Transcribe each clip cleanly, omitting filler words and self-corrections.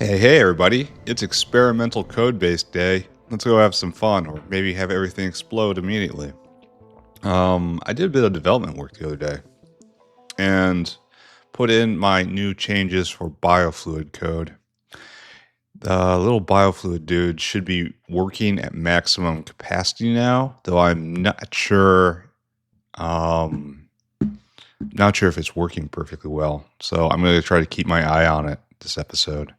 Hey everybody, it's experimental code-based day. Let's go have some fun, or maybe have everything explode immediately. I did a bit of development work the other day, and put in my new changes for biofluid code. The little biofluid dude should be working at maximum capacity now, though I'm not sure, if it's working perfectly well. So I'm going to try to keep my eye on it this episode.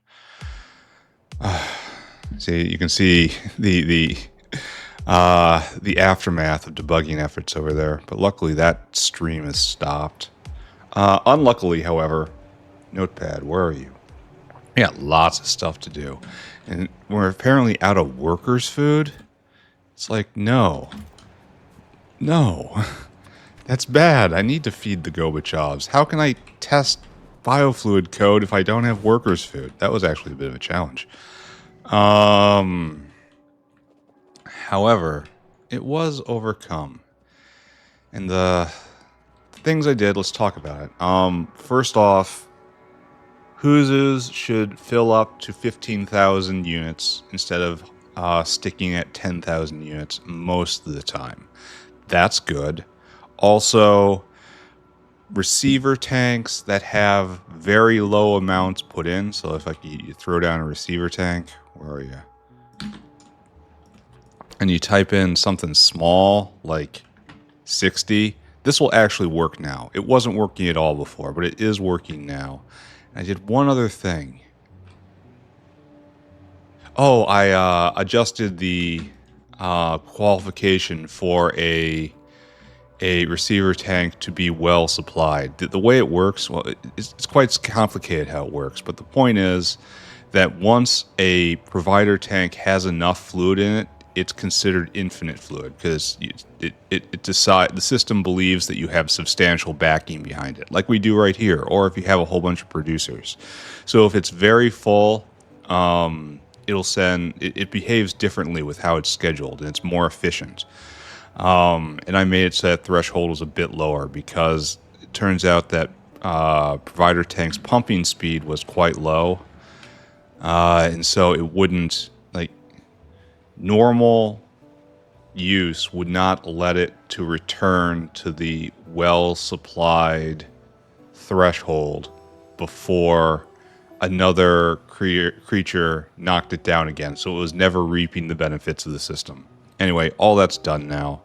See, you can see the aftermath of debugging efforts over there, but luckily that stream is stopped. Unluckily, however, Notepad, where are you? We got lots of stuff to do, and we're apparently out of workers' food. It's like, no, that's bad. I need to feed the Gobachovs. How can I test biofluid code if I don't have workers' food? That was actually a bit of a challenge. However, it was overcome. And the things I did, let's talk about it. First off, Whoozes should fill up to 15,000 units instead of sticking at 10,000 units most of the time. That's good. Also, receiver tanks that have very low amounts put in. So if you throw down a receiver tank, where are you? And you type in something small like 60, this will actually work now. It wasn't working at all before, but it is working now. And I did one other thing. Oh, I adjusted the qualification for a receiver tank to be well supplied. The way it works, well, it's quite complicated how it works, but the point is that once a provider tank has enough fluid in it, it's considered infinite fluid because the system believes that you have substantial backing behind it, like we do right here, or if you have a whole bunch of producers. So if it's very full, it'll send. It behaves differently with how it's scheduled, and it's more efficient. And I made it so that threshold was a bit lower because it turns out that provider tank's pumping speed was quite low, and so it wouldn't, like, normal use would not let it to return to the well-supplied threshold before another creature knocked it down again. So it was never reaping the benefits of the system. Anyway, all that's done now.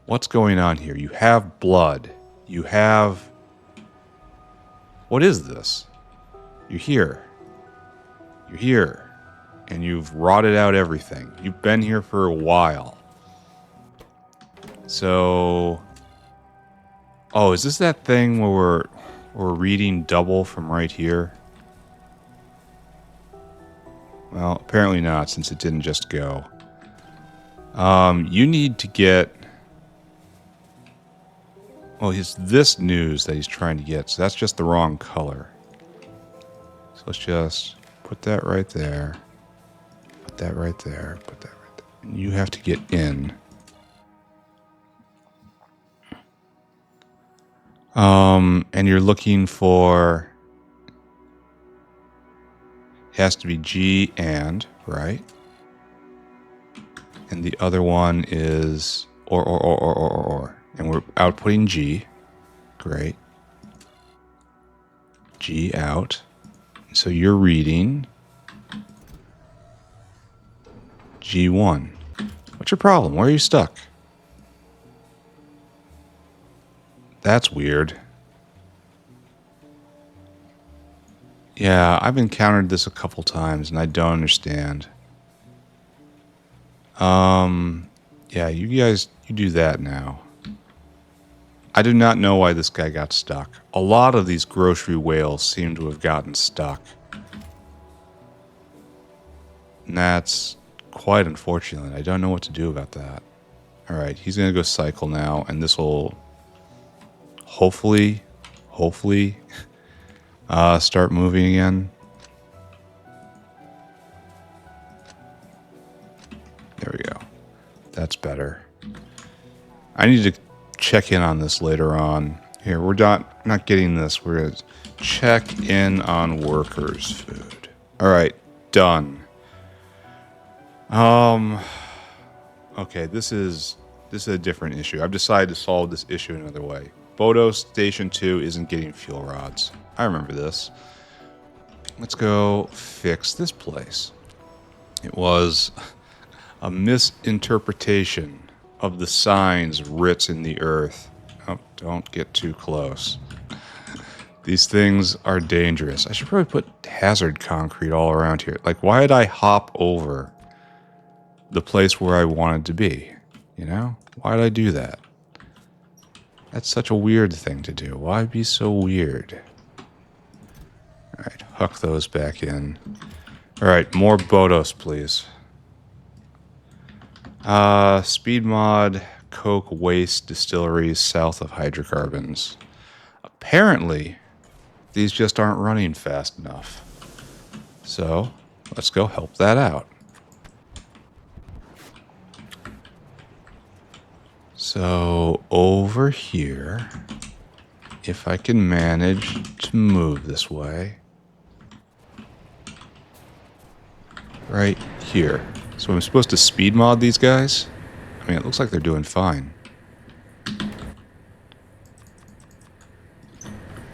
What's going on here? You have blood. You have... What is this? You're here. You're here. And you've rotted out everything. You've been here for a while. So... Oh, is this that thing where we're reading double from right here? Well, apparently not, since it didn't just go. You need to get... Well, it's this news that he's trying to get, so that's just the wrong color. So let's just put that right there. Put that right there. Put that right there. And you have to get in. And you're looking for... It has to be G and, right? And the other one is or. And we're outputting G. Great. G out. So you're reading G1. What's your problem? Where are you stuck? That's weird. Yeah, I've encountered this a couple times and I don't understand. Yeah, you guys, you do that now. I do not know why this guy got stuck. A lot of these grocery whales seem to have gotten stuck. And that's quite unfortunate. I don't know what to do about that. Alright, he's going to go cycle now, and this will hopefully, start moving again. There we go. That's better. I need to check in on this later on. Here, we're not getting this. We're going to check in on workers' food. All right, done. Okay, this is a different issue. I've decided to solve this issue another way. Bhoddos Station 2 isn't getting fuel rods. I remember this. Let's go fix this place. It was a misinterpretation of the signs writ in the earth. Oh, don't get too close. These things are dangerous. I should probably put hazard concrete all around here. Like, why did I hop over the place where I wanted to be? You know? Why did I do that? That's such a weird thing to do. Why be so weird? Alright, hook those back in. Alright, more Bhoddos, please. Speed mod, coke waste distilleries south of hydrocarbons. Apparently, these just aren't running fast enough. So, let's go help that out. So, over here, if I can manage to move this way. Right here. So I'm supposed to speed mod these guys? I mean, it looks like they're doing fine.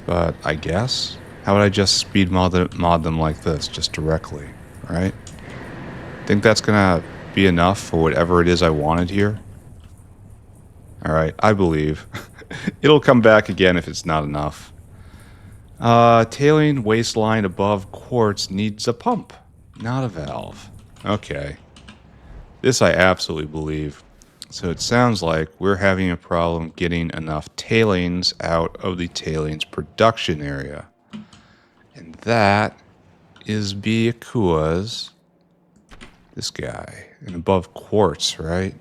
But I guess? How would I just speed mod them like this, just directly, right? Think that's gonna be enough for whatever it is I wanted here? Alright, I believe. It'll come back again if it's not enough. Tailing waistline above quartz needs a pump, not a valve. Okay. This I absolutely believe. So it sounds like we're having a problem getting enough tailings out of the tailings production area. And that is because this guy. And above quartz, right?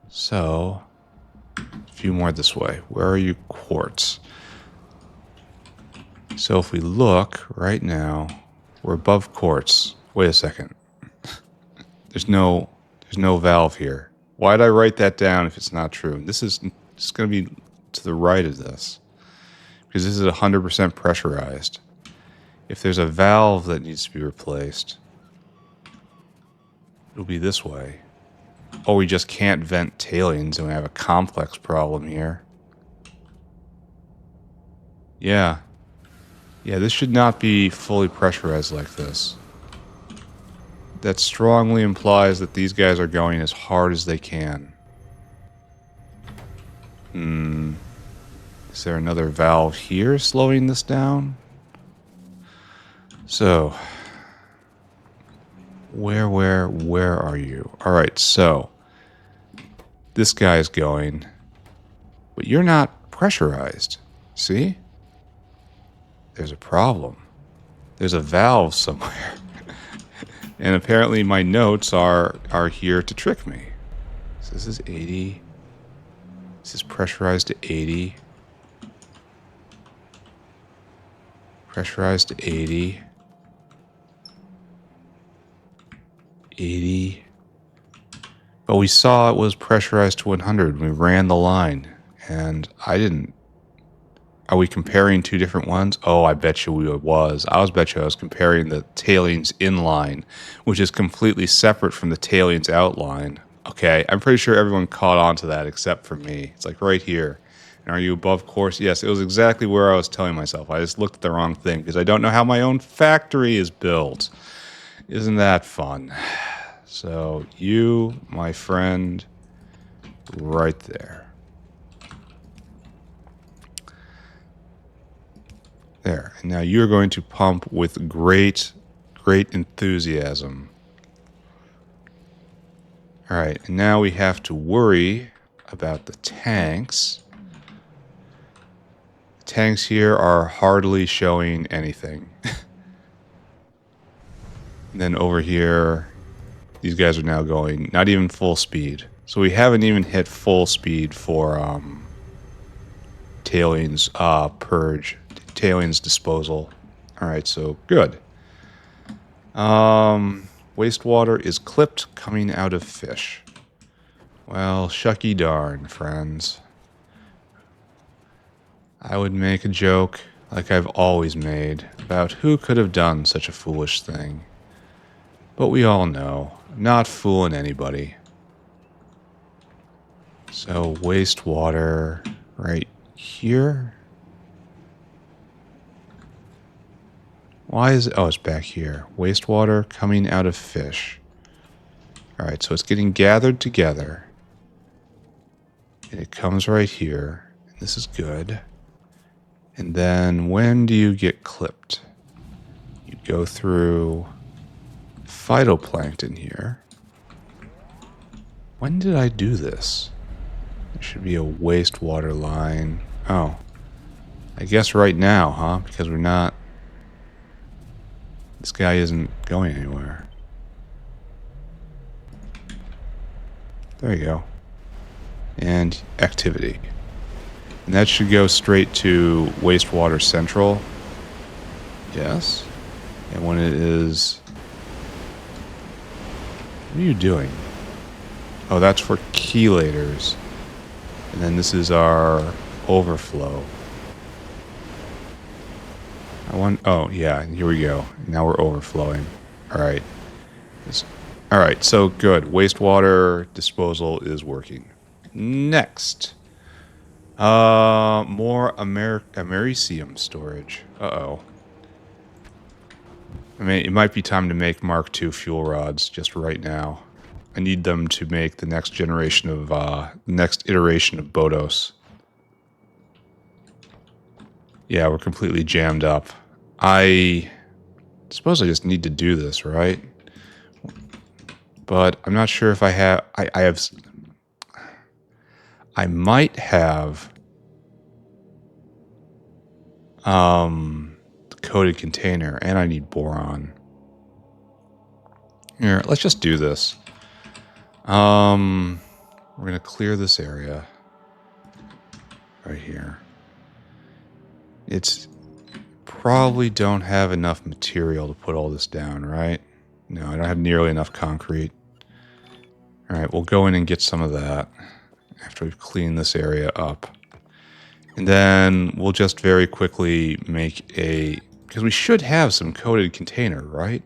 So a few more this way. Where are you, quartz? So if we look right now, we're above quartz. Wait a second. There's no valve here. Why did I write that down if it's not true? This is going to be to the right of this, because this is 100% pressurized. If there's a valve that needs to be replaced, it'll be this way. Oh, we just can't vent tailings and we have a complex problem here. Yeah. Yeah, this should not be fully pressurized like this. That strongly implies that these guys are going as hard as they can. Is there another valve here slowing this down? So, where are you? Alright, so, this guy's going, but you're not pressurized. See? There's a problem. There's a valve somewhere. And apparently my notes are here to trick me. So this is 80. This is pressurized to 80. Pressurized to 80. 80. But we saw it was pressurized to 100 when we ran the line. And I didn't. Are we comparing two different ones? Oh, I bet you we was. I bet you I was comparing the tailings inline, which is completely separate from the tailings outline. Okay, I'm pretty sure everyone caught on to that except for me. It's like right here. And are you above course? Yes, it was exactly where I was telling myself. I just looked at the wrong thing because I don't know how my own factory is built. Isn't that fun? So you, my friend, right there. There. And now you're going to pump with great enthusiasm. All right. And now we have to worry about the tanks. The tanks here are hardly showing anything. And then over here, these guys are now going not even full speed. So we haven't even hit full speed for tailings purge. Tailings disposal. All right, so good. Wastewater is clipped coming out of fish. Well, shucky darn, friends. I would make a joke, like I've always made, about who could have done such a foolish thing. But we all know, I'm not fooling anybody. So, wastewater right here. Why is it? Oh, it's back here. Wastewater coming out of fish. Alright, so it's getting gathered together. And it comes right here. And this is good. And then when do you get clipped? You go through phytoplankton here. When did I do this? There should be a wastewater line. Oh. I guess right now, huh? Because we're not... This guy isn't going anywhere. There you go. And activity. And that should go straight to wastewater central. Yes. And when it is... What are you doing? Oh, that's for chelators. And then this is our overflow. Oh, yeah, here we go. Now we're overflowing. Alright. Alright, so good. Wastewater disposal is working. Next. More Americium storage. Uh-oh. I mean, it might be time to make Mark II fuel rods just right now. I need them to make the next generation of, next iteration of Bhoddos. Yeah, we're completely jammed up. I suppose I just need to do this, right? But I'm not sure if I have... I might have... the coated container, and I need boron. Here, let's just do this. We're gonna clear this area. Right here. It's... Probably don't have enough material to put all this down, right? No, I don't have nearly enough concrete. Alright, we'll go in and get some of that after we've cleaned this area up. And then we'll just very quickly make a... Because we should have some coated container, right?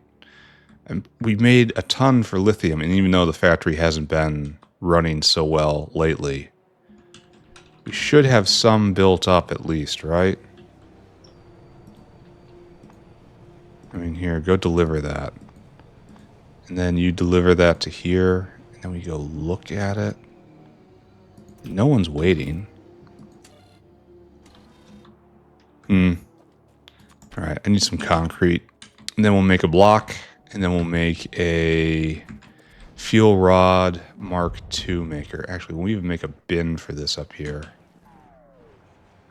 And we made a ton for lithium, and even though the factory hasn't been running so well lately, we should have some built up at least, right? I mean, here, go deliver that. And then you deliver that to here, and then we go look at it. No one's waiting. Alright, I need some concrete. And then we'll make a block, and then we'll make a fuel rod Mark II maker. Actually, we'll even make a bin for this up here.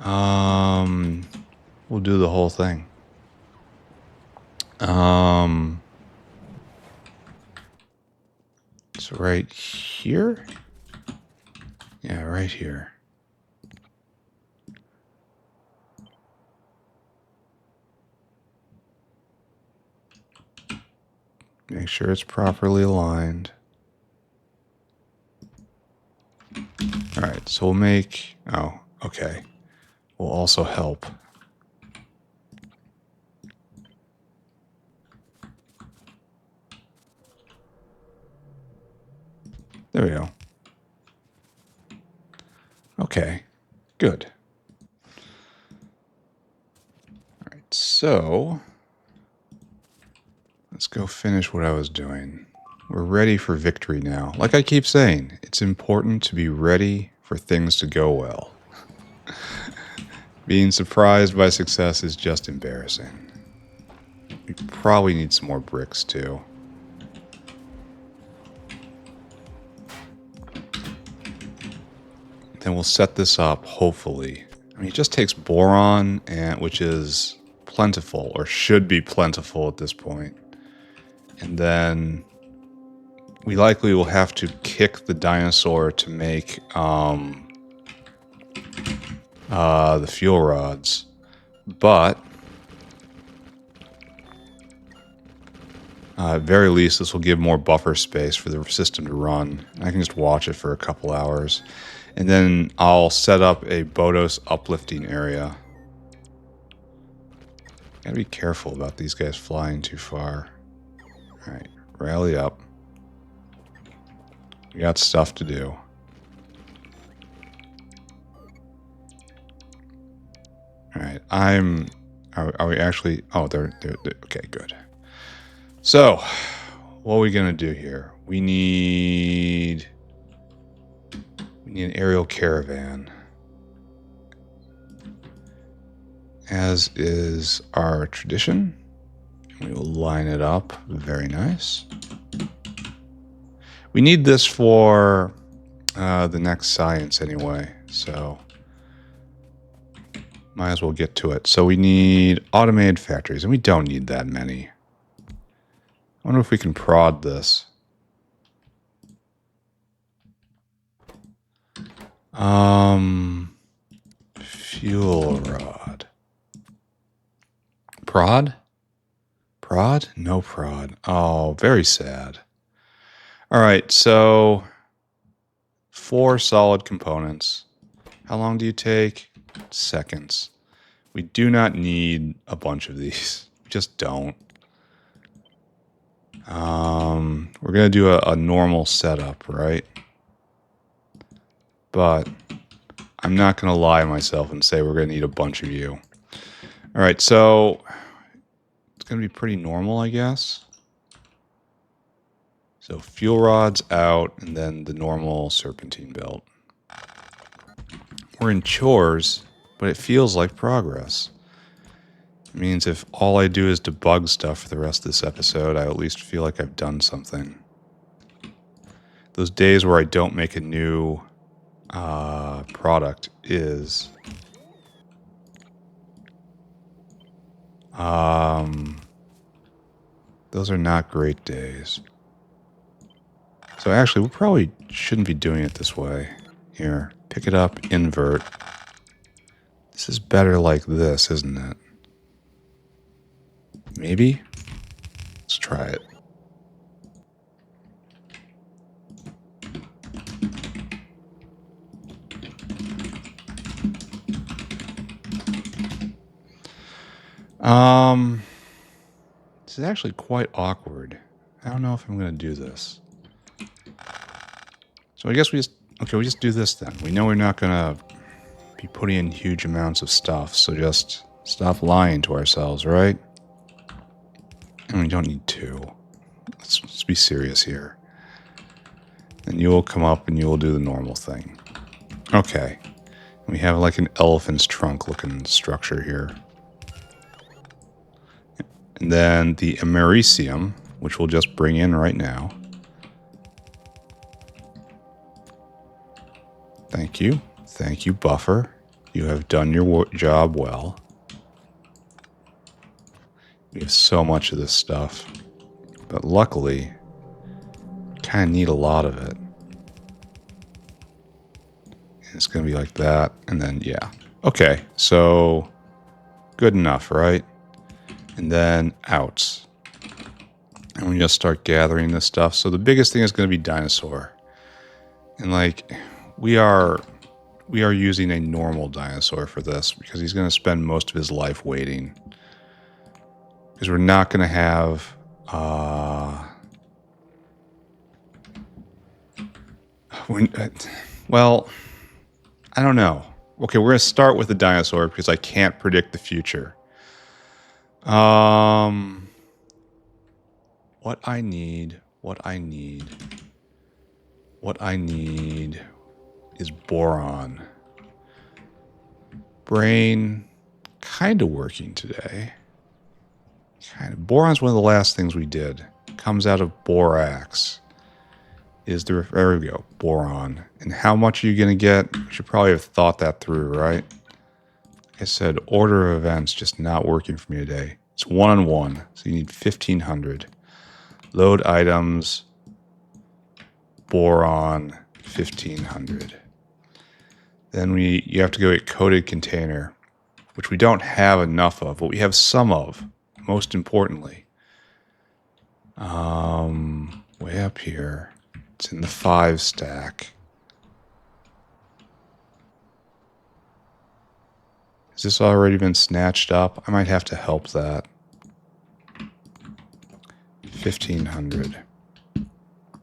We'll do the whole thing. So right here? Yeah, right here. Make sure it's properly aligned. Alright, so we'll make... Oh, okay. We'll also help. There we go. Okay, good. Alright, so... Let's go finish what I was doing. We're ready for victory now. Like I keep saying, it's important to be ready for things to go well. Being surprised by success is just embarrassing. We probably need some more bricks too. Then we'll set this up, hopefully. I mean, it just takes boron, which is plentiful, or should be plentiful at this point. And then we likely will have to kick the dinosaur to make the fuel rods. But at very least, this will give more buffer space for the system to run. I can just watch it for a couple hours. And then I'll set up a Bhoddos uplifting area. Gotta be careful about these guys flying too far. Alright, rally up. We got stuff to do. Alright, Are we actually... Oh, they're... Okay, good. So, what are we gonna do here? We need an aerial caravan. As is our tradition. We will line it up. Very nice. We need this for the next science anyway, so might as well get to it. So we need automated factories, and we don't need that many. I wonder if we can prod this. Fuel rod. Prod? Prod? No prod. Oh, very sad. All right, so 4 solid components. How long do you take? Seconds. We do not need a bunch of these. We just don't. We're going to do a normal setup, right? But I'm not going to lie to myself and say we're going to need a bunch of you. All right, so it's going to be pretty normal, I guess. So fuel rods out, and then the normal serpentine belt. We're in chores, but it feels like progress. It means if all I do is debug stuff for the rest of this episode, I at least feel like I've done something. Those days where I don't make a new product is... those are not great days. So actually, we probably shouldn't be doing it this way. Here, pick it up, invert. This is better like this, isn't it? Maybe? Let's try it. This is actually quite awkward. I don't know if I'm going to do this. So I guess we just do this then. We know we're not going to be putting in huge amounts of stuff, so just stop lying to ourselves, right? And we don't need 2. Let's be serious here. And you will come up and you will do the normal thing. Okay. We have like an elephant's trunk looking structure here. And then the Americium, which we'll just bring in right now. Thank you. Thank you, Buffer. You have done your job well. We have so much of this stuff. But luckily, kind of need a lot of it. And it's going to be like that. And then, yeah. Okay, so good enough, right? And then outs. And we just start gathering this stuff. So the biggest thing is going to be dinosaur. And like, we are using a normal dinosaur for this because he's going to spend most of his life waiting. Because we're not going to have... well, I don't know. Okay, we're going to start with the dinosaur because I can't predict the future. What I need is boron. Brain, kind of working today. Kind of. Boron's one of the last things we did. Comes out of borax. There we go, boron. And how much are you going to get? You should probably have thought that through, right? Like I said, order of events just not working for me today. It's 1-on-1, so you need 1,500. Load items, boron, 1,500. Then you have to go get coated container, which we don't have enough of, but we have some of, most importantly. Way up here. It's in the 5 stack. Has this already been snatched up? I might have to help that. 1500.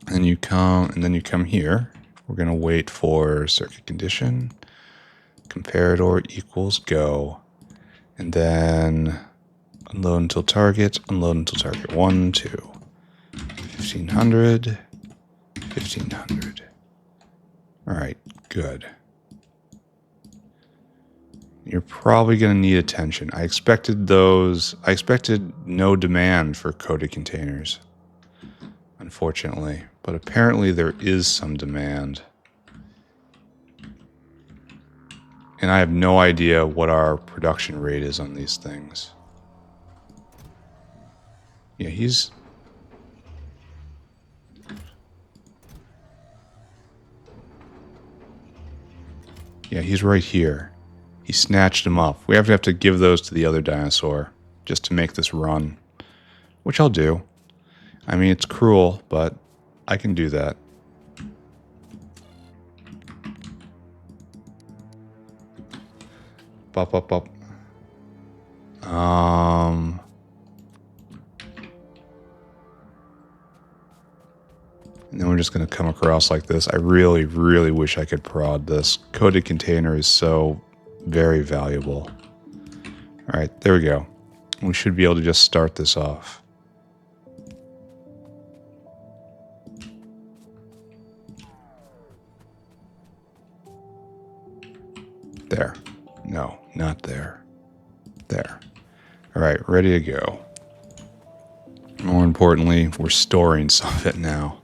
And you come, and then you come here. We're going to wait for circuit condition. Comparator equals go. And then unload until target, unload until target. 1, 2. 1500. 1500. All right, good. You're probably going to need attention. I expected no demand for coated containers, unfortunately. But apparently there is some demand. And I have no idea what our production rate is on these things. Yeah, he's... Yeah, he's right here. He snatched him up. We have to give those to the other dinosaur just to make this run, which I'll do. I mean, it's cruel, but I can do that. Bop, bop, bop. And then we're just going to come across like this. I really, really wish I could prod this. Coated container is so very valuable. All right, there we go. We should be able to just start this off. There. No, not there. There. All right, ready to go. More importantly, we're storing some of it now.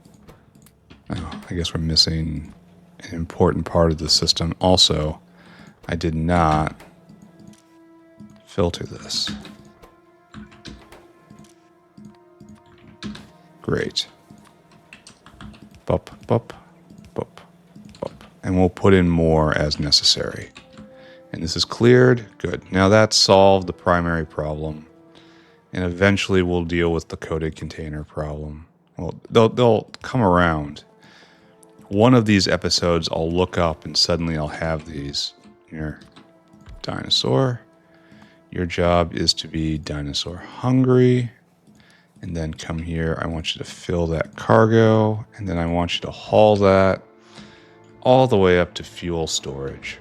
Oh, I guess we're missing an important part of the system. Also, I did not filter this. Great. Bup, bup, bup, bup. And we'll put in more as necessary. And this is cleared. Good. Now that's solved the primary problem. And eventually we'll deal with the coated container problem. Well, they'll come around. One of these episodes I'll look up and suddenly I'll have these. Here. Dinosaur. Your job is to be dinosaur hungry. And then come here. I want you to fill that cargo. And then I want you to haul that all the way up to fuel storage.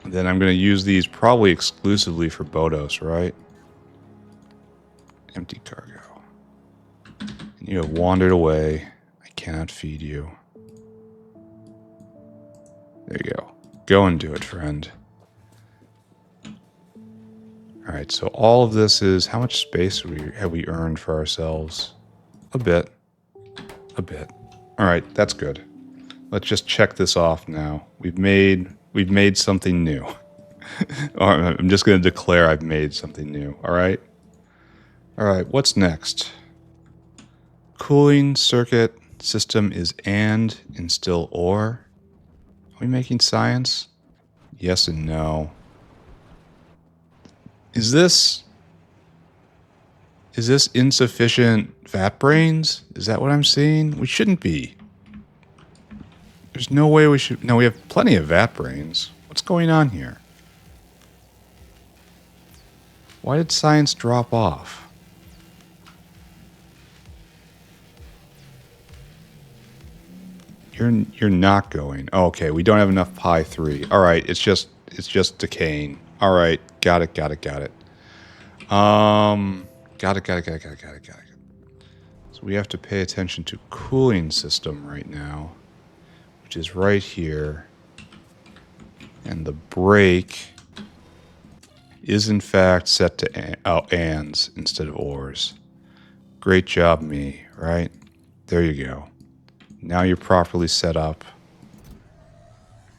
And then I'm going to use these probably exclusively for Bhoddos, right? Empty cargo. And you have wandered away. I cannot feed you. There you go. Go and do it, friend. All right, so all of this is, how much space have we earned for ourselves? A bit. A bit. All right, that's good. Let's just check this off now. We've made something new. I'm just going to declare I've made something new, all right? All right, what's next? Cooling circuit system is and still or. Are we making science? Yes and no. Is this insufficient vat brains? Is that what I'm seeing? We shouldn't be. There's no way we should. No, we have plenty of vat brains. What's going on here? Why did science drop off? You're not going. Oh, okay, we don't have enough pi3. All right, it's just decaying. All right, got it. Got it. So we have to pay attention to cooling system right now, which is right here. And the brake is in fact set to ands instead of ors. Great job, me, right? There you go. Now you're properly set up.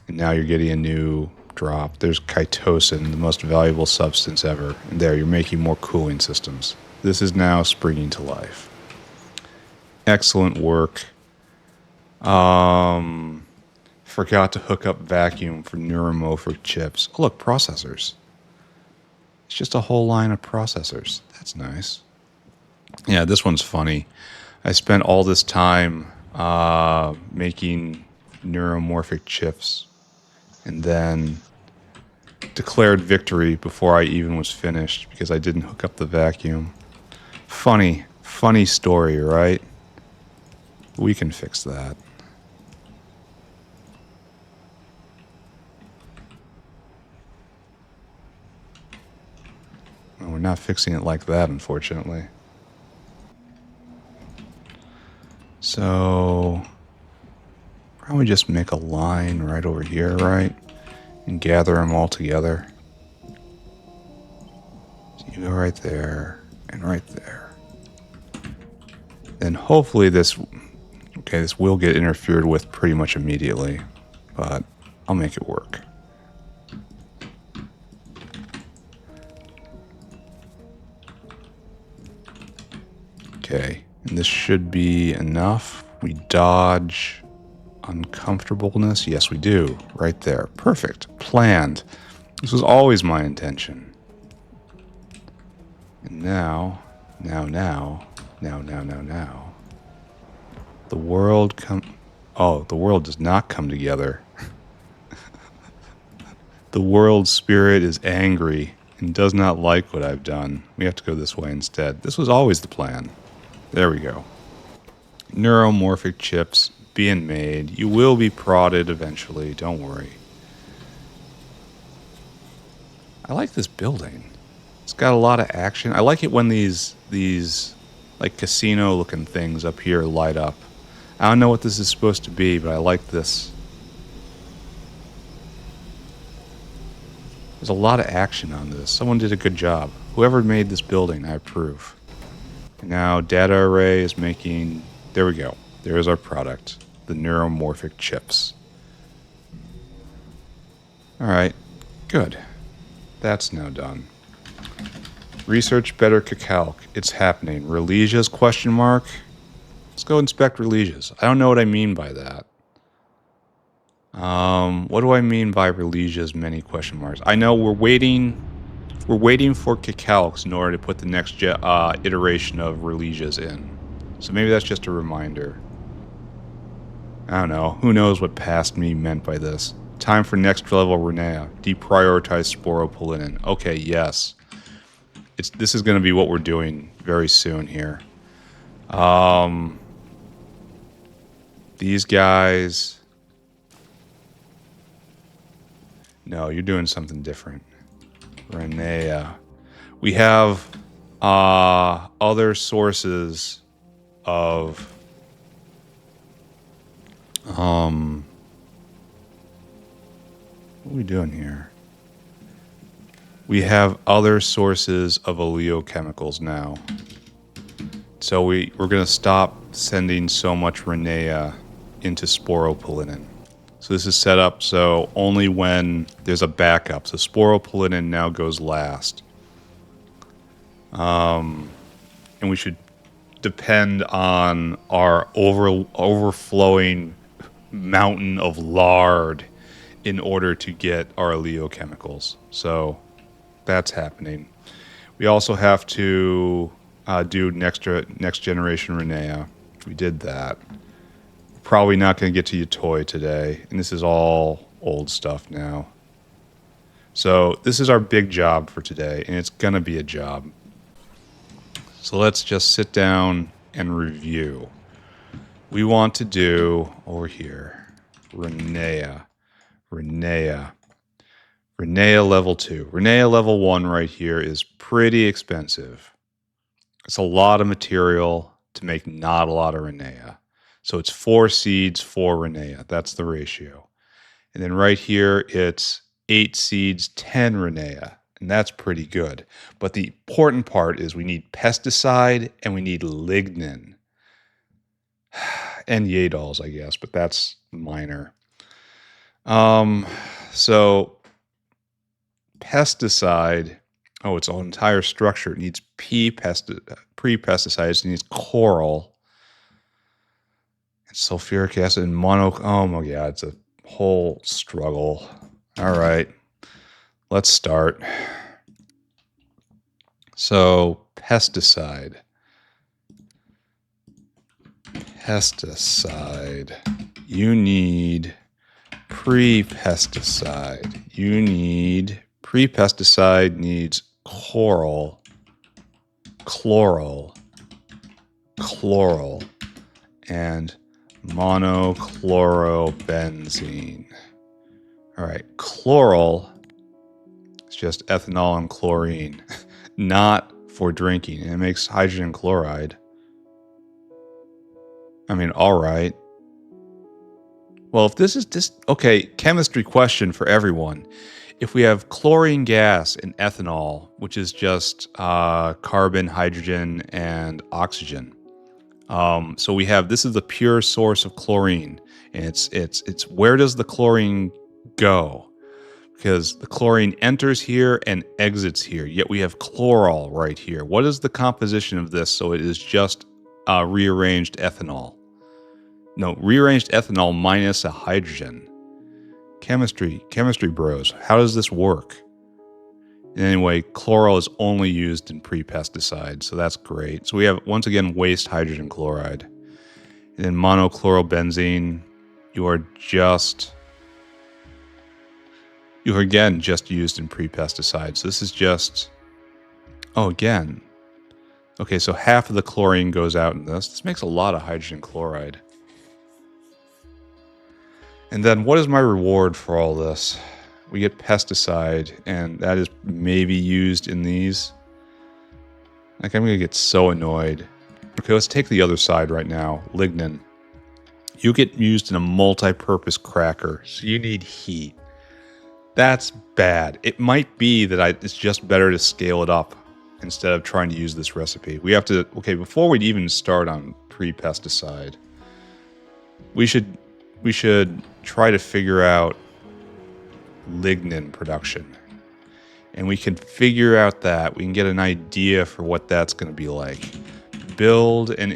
And now you're getting a new drop. There's chitosan, the most valuable substance ever. And there, you're making more cooling systems. This is now springing to life. Excellent work. Forgot to hook up vacuum for neuromorphic chips. Oh, look, processors. It's just a whole line of processors. That's nice. Yeah, this one's funny. I spent all this time making neuromorphic chips, and then declared victory before I even was finished because I didn't hook up the vacuum. Funny story, right? We can fix that. Well, we're not fixing it like that, unfortunately. So, probably just make a line right over here, right? And gather them all together. So you go right there and right there. Then hopefully this will get interfered with pretty much immediately, but I'll make it work. Okay, and this should be enough. We dodge uncomfortableness. Yes, we do. Right there. Perfect. Planned. This was always my intention. And now. The world the world does not come together. The world spirit is angry and does not like what I've done. We have to go this way instead. This was always the plan. There we go. Neuromorphic chips being made. You will be prodded eventually, don't worry. I like this building. It's got a lot of action. I like it when these like casino looking things up here light up. I don't know what this is supposed to be, but I like this. There's a lot of action on this. Someone did a good job. Whoever made this building, I approve. And now data array is making... There we go. There's our product. The neuromorphic chips. Alright. Good. That's now done. Research better cacalc. It's happening. Relegias, question mark? Let's go inspect Relegias. I don't know what I mean by that. What do I mean by Relegias, many question marks? I know we're waiting for cacalcs in order to put the next iteration of Relegias in. So maybe that's just a reminder. I don't know. Who knows what past me meant by this? Time for next level Renea. Deprioritize sporopollenin. Okay, yes. This is going to be what we're doing very soon here. These guys... No, you're doing something different. Renea. We have other sources of... What are we doing here? We have other sources of oleochemicals now. So we're going to stop sending so much Renea into sporopollenin. So this is set up so only when there's a backup. So sporopollenin now goes last. And we should depend on our overflowing mountain of lard in order to get our oleochemicals. So that's happening. We also have to do next generation Renea. We did that. Probably not going to get to your toy today, and this is all old stuff now. So this is our big job for today, and it's going to be a job. So let's just sit down and review. We want to do over here Renea level 2. Renea level 1 right here is pretty expensive. It's a lot of material to make not a lot of Renea. So it's 4 seeds, 4 Renea. That's the ratio. And then right here, it's 8 seeds, 10 Renea. And that's pretty good. But the important part is we need pesticide and we need lignin. And Yadols, I guess, but that's minor. So pesticide, its entire structure. It needs pre-pesticides. It needs coral. Sulfuric acid and oh my god, it's a whole struggle. All right, let's start. So, pesticide. You need pre-pesticide. You need Pre-pesticide needs chloral, chloral, and monochlorobenzene. All right, chloral is just ethanol and chlorine, not for drinking. And it makes hydrogen chloride. I mean, all right. Well, if this is this, okay, chemistry question for everyone. If we have chlorine gas and ethanol, which is just carbon, hydrogen, and oxygen. So we have, this is the pure source of chlorine, and it's where does the chlorine go? Because the chlorine enters here and exits here, yet we have chloral right here. What is the composition of this? So it is just rearranged ethanol. No, rearranged ethanol minus a hydrogen. Chemistry bros. How does this work? Anyway, chloral is only used in pre-pesticides, so that's great. So we have, once again, waste hydrogen chloride. And then monochlorobenzene, you are again just used in pre-pesticides. This is just, oh, again. Okay, so half of the chlorine goes out in this. This makes a lot of hydrogen chloride. And then what is my reward for all this? We get pesticide, and that is maybe used in these. Like, I'm going to get so annoyed. Okay, let's take the other side right now. Lignin. You get used in a multi-purpose cracker, so you need heat. That's bad. It might be that it's just better to scale it up instead of trying to use this recipe. We have to, okay, before we even start on pre-pesticide, we should try to figure out lignin production. And we can figure out that. We can get an idea for what that's going to be like. Build an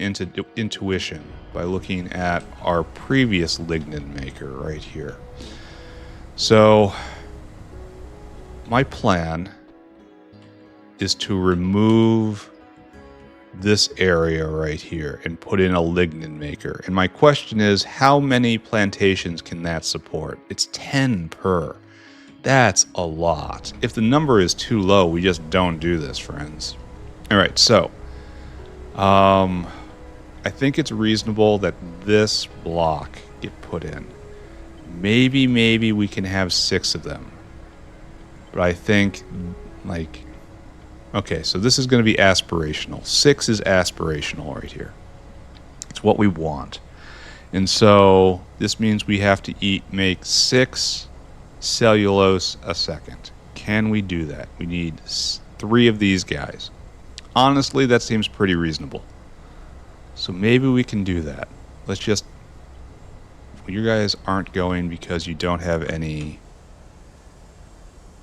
intuition by looking at our previous lignin maker right here. So my plan is to remove this area right here and put in a lignin maker. And my question is, how many plantations can that support? It's 10 per. That's a lot. If the number is too low, we just don't do this, friends. All right, so I think it's reasonable that this block get put in. Maybe we can have 6 of them. But I think, like, okay, so this is going to be aspirational. 6 is aspirational right here. It's what we want. And so this means we have to make 6 cellulose a second. Can we do that? We need 3 of these guys. Honestly, that seems pretty reasonable. So maybe we can do that. Let's just... Well, you guys aren't going because you don't have any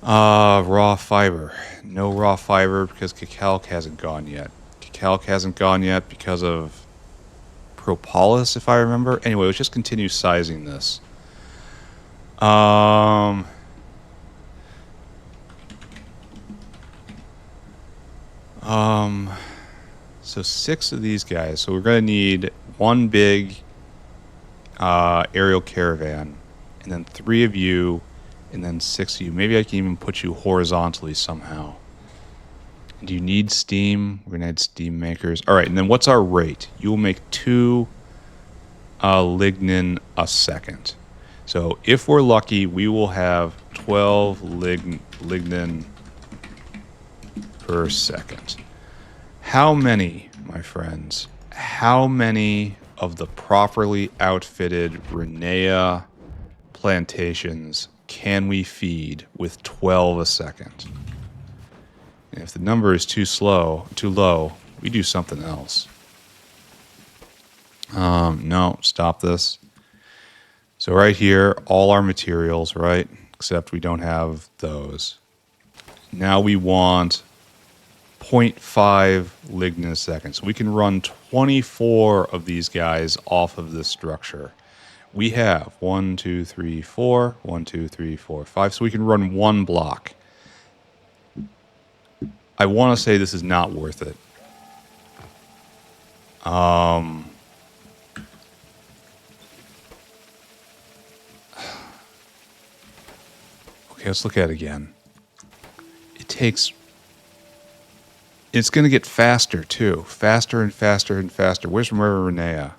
raw fiber. No raw fiber because Cacalc hasn't gone yet. Cacalc hasn't gone yet because of propolis, if I remember. Anyway, let's just continue sizing this. So 6 of these guys. So we're going to need 1 big aerial caravan, and then 3 of you, and then 6 of you. Maybe I can even put you horizontally somehow. Do you need steam? We're going to add steam makers. All right, and then what's our rate? You will make 2 lignin a second. So if we're lucky, we will have 12 lignin per second. How many, my friends, how many of the properly outfitted Renea plantations can we feed with 12 a second? And if the number is too low, we do something else. No, stop this. So right here, all our materials, right? Except we don't have those. Now we want 0.5 lignin a second. So we can run 24 of these guys off of this structure. We have 1, 2, 3, 4, 1, 2, 3, 4, 5. So we can run 1 block. I want to say this is not worth it. Okay, let's look at it again. takes... It's going to get faster, too. Faster and faster and faster. Where's more Renea?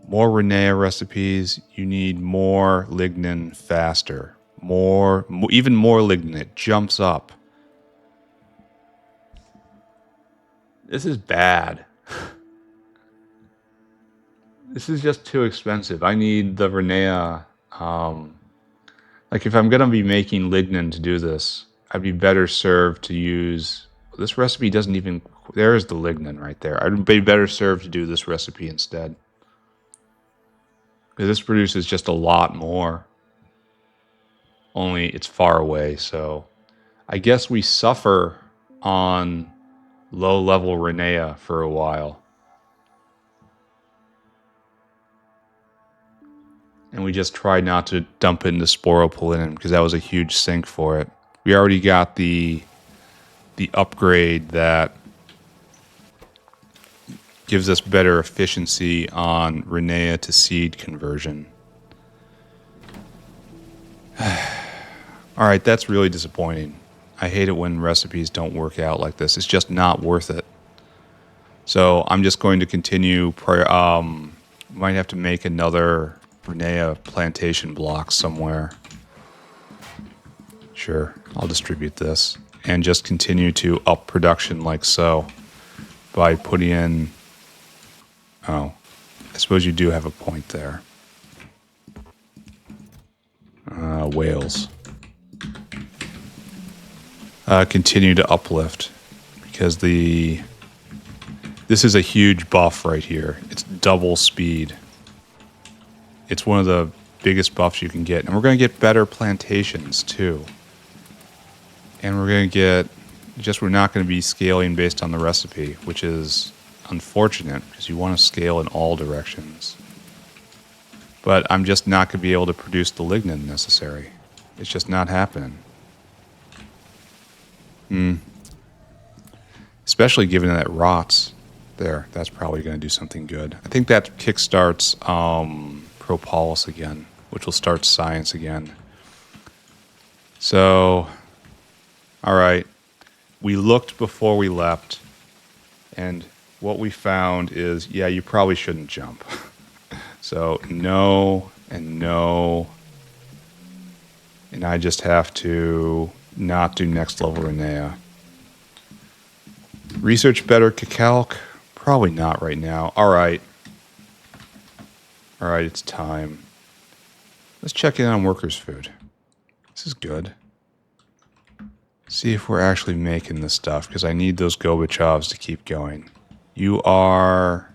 More Renea recipes. You need more lignin faster. Even more lignin. It jumps up. This is bad. This is just too expensive. I need the Renea. Like, if I'm going to be making lignin to do this, I'd be better served to use... This recipe doesn't even... There's the lignin right there. I'd be better served to do this recipe instead. Because this produces just a lot more. Only it's far away, so... I guess we suffer on low-level Renea for a while. And we just try not to dump it into sporopollenin because that was a huge sink for it. We already got the upgrade that gives us better efficiency on Renea to seed conversion. Alright, that's really disappointing. I hate it when recipes don't work out like this. It's just not worth it. So I'm just going to continue. Might have to make another Renea plantation block somewhere. Sure, I'll distribute this. And just continue to up production like so. By putting in... Oh, I suppose you do have a point there. Whales. Continue to uplift. Because this is a huge buff right here. It's double speed. It's one of the biggest buffs you can get. And we're going to get better plantations, too. And we're going to get... We're not going to be scaling based on the recipe, which is unfortunate, because you want to scale in all directions. But I'm just not going to be able to produce the lignin necessary. It's just not happening. Especially given that it rots. There, that's probably going to do something good. I think that kickstarts propolis again, which will start science again. So, alright. We looked before we leapt, and what we found is, yeah, you probably shouldn't jump. So, no, and no. And I just have to not do next level Renea. Research better Cacalc? Probably not right now. Alright. Alright, it's time. Let's check in on workers' food. This is good. See if we're actually making this stuff, because I need those Gobachovs to keep going. You are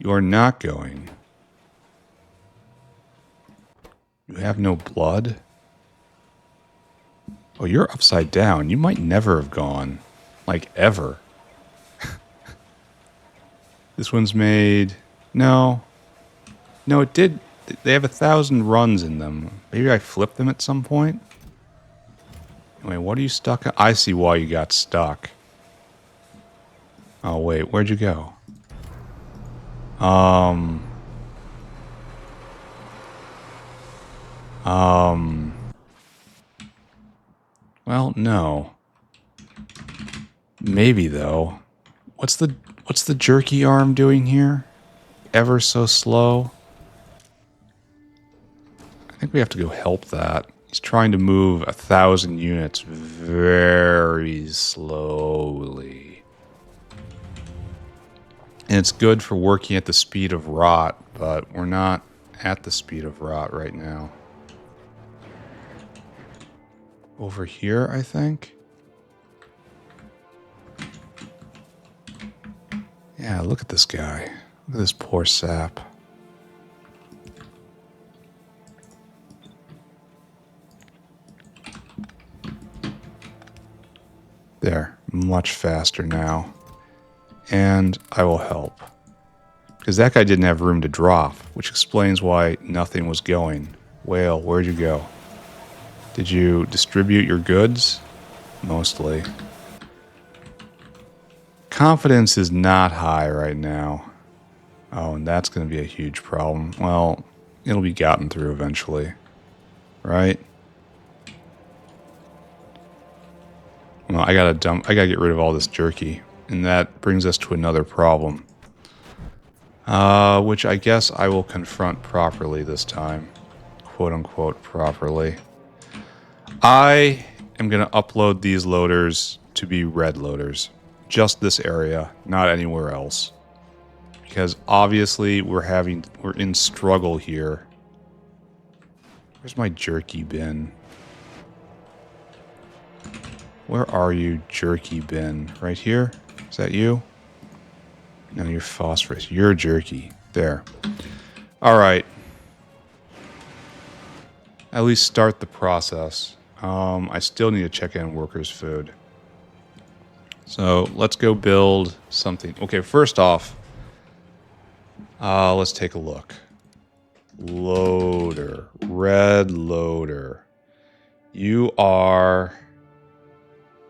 not going. You have no blood? Oh, you're upside down. You might never have gone. Like, ever. This one's made... No. No, it did... They have 1,000 runs in them. Maybe I flipped them at some point? Wait, what are you stuck on? I see why you got stuck. Oh, wait, where'd you go? Well, no. Maybe, though. What's the jerky arm doing here? Ever so slow? I think we have to go help that. He's trying to move 1,000 units very slowly. And it's good for working at the speed of rot, but we're not at the speed of rot right now. Over here, I think? Yeah, look at this guy. Look at this poor sap. There, much faster now. And I will help. Because that guy didn't have room to drop, which explains why nothing was going. Whale, where'd you go? Did you distribute your goods? Mostly. Confidence is not high right now. Oh, and that's going to be a huge problem. Well, it'll be gotten through eventually. Right? Well, I gotta get rid of all this jerky. And that brings us to another problem. Which I guess I will confront properly this time. Quote unquote properly. I am going to upload these loaders to be red loaders. Just this area, not anywhere else. Because obviously we're in struggle here. Where's my jerky bin? Where are you, jerky bin? Right here? Is that you? No, you're phosphorus. You're jerky. There. Alright. At least start the process. I still need to check in workers' food. So let's go build something. Okay, first off, let's take a look. Loader. Red loader. You are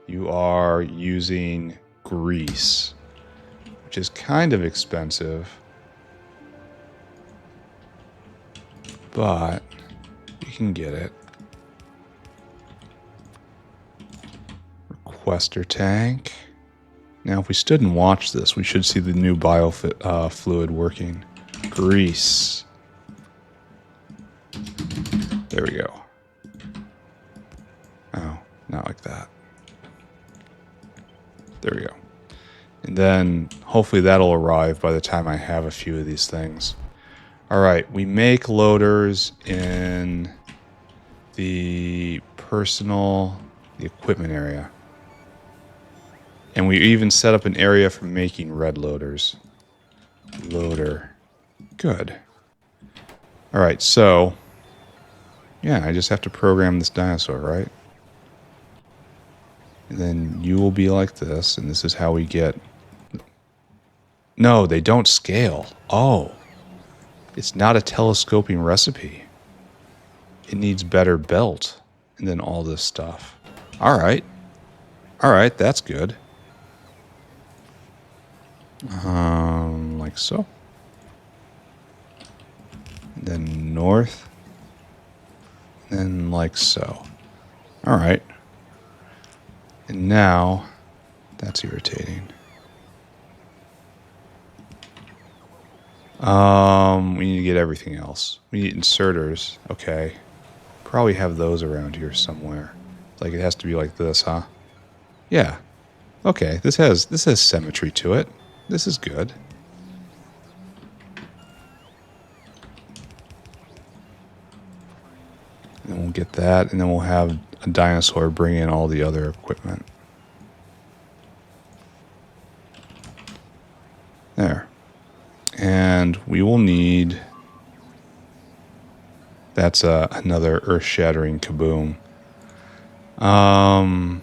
using grease, which is kind of expensive, but you can get it. Requester tank. Now, if we stood and watched this, we should see the new fluid working. Grease. There we go. Oh, not like that. There we go. And then hopefully that'll arrive by the time I have a few of these things. All right, we make loaders in the equipment area. And we even set up an area for making red loaders. Loader. Good. All right, so yeah, I just have to program this dinosaur, right? And then you will be like this, and this is how we get... No, they don't scale. Oh. It's not a telescoping recipe. It needs better belt, and then all this stuff. All right. All right, that's good. Like so. And then north. And then like so. All right. And now, that's irritating. We need to get everything else. We need inserters. Okay. Probably have those around here somewhere. Like it has to be like this, huh? Yeah. Okay, this has symmetry to it. This is good. And then we'll get that, and then we'll have a dinosaur bring in all the other equipment. There. And we will need... That's another earth-shattering kaboom. And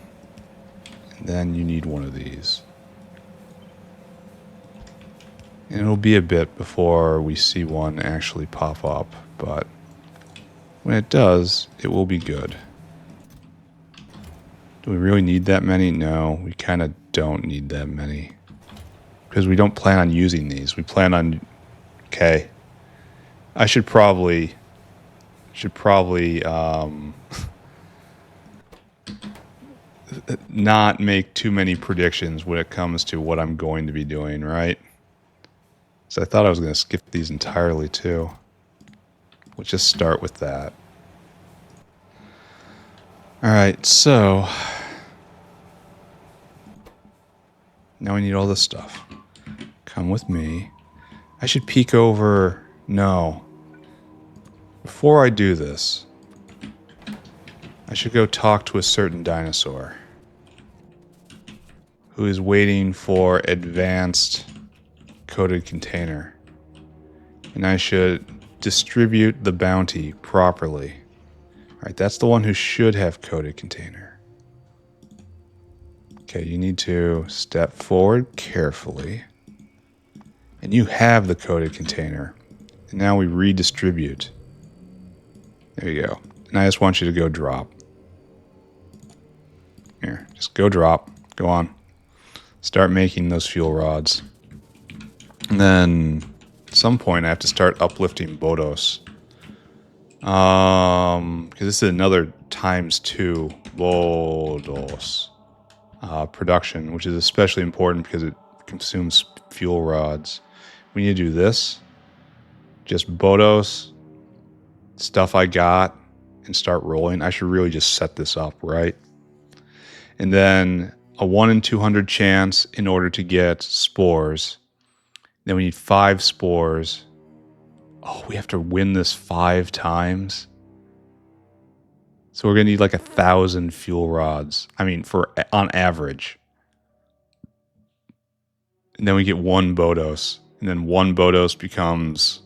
then you need one of these. And it'll be a bit before we see one actually pop up, but when it does, it will be good. Do we really need that many? No, we kind of don't need that many. Because we don't plan on using these. We plan on... Okay. I should probably not make too many predictions when it comes to what I'm going to be doing, right? So I thought I was going to skip these entirely too. Let's just start with that. Alright, so now we need all this stuff. Come with me. I should peek over... No. Before I do this, I should go talk to a certain dinosaur who is waiting for advanced coated container. And I should distribute the bounty properly. Alright, that's the one who should have coated container. Okay, you need to step forward carefully. And you have the coated container. And now we redistribute. There you go. And I just want you to go drop. Here, just go drop. Go on. Start making those fuel rods. And then at some point I have to start uplifting Bhoddos. Because this is another ×2 Bhoddos. production, which is especially important because it consumes fuel rods. We need to do this. Just Bhoddos, stuff I got, and start rolling. I should really just set this up, right? And then a 1 in 200 chance in order to get spores. Then we need 5 spores. Oh, we have to win this 5 times. So we're going to need like 1,000 fuel rods. I mean, on average. And then we get 1 Bhoddos. And then 1 Bhoddos becomes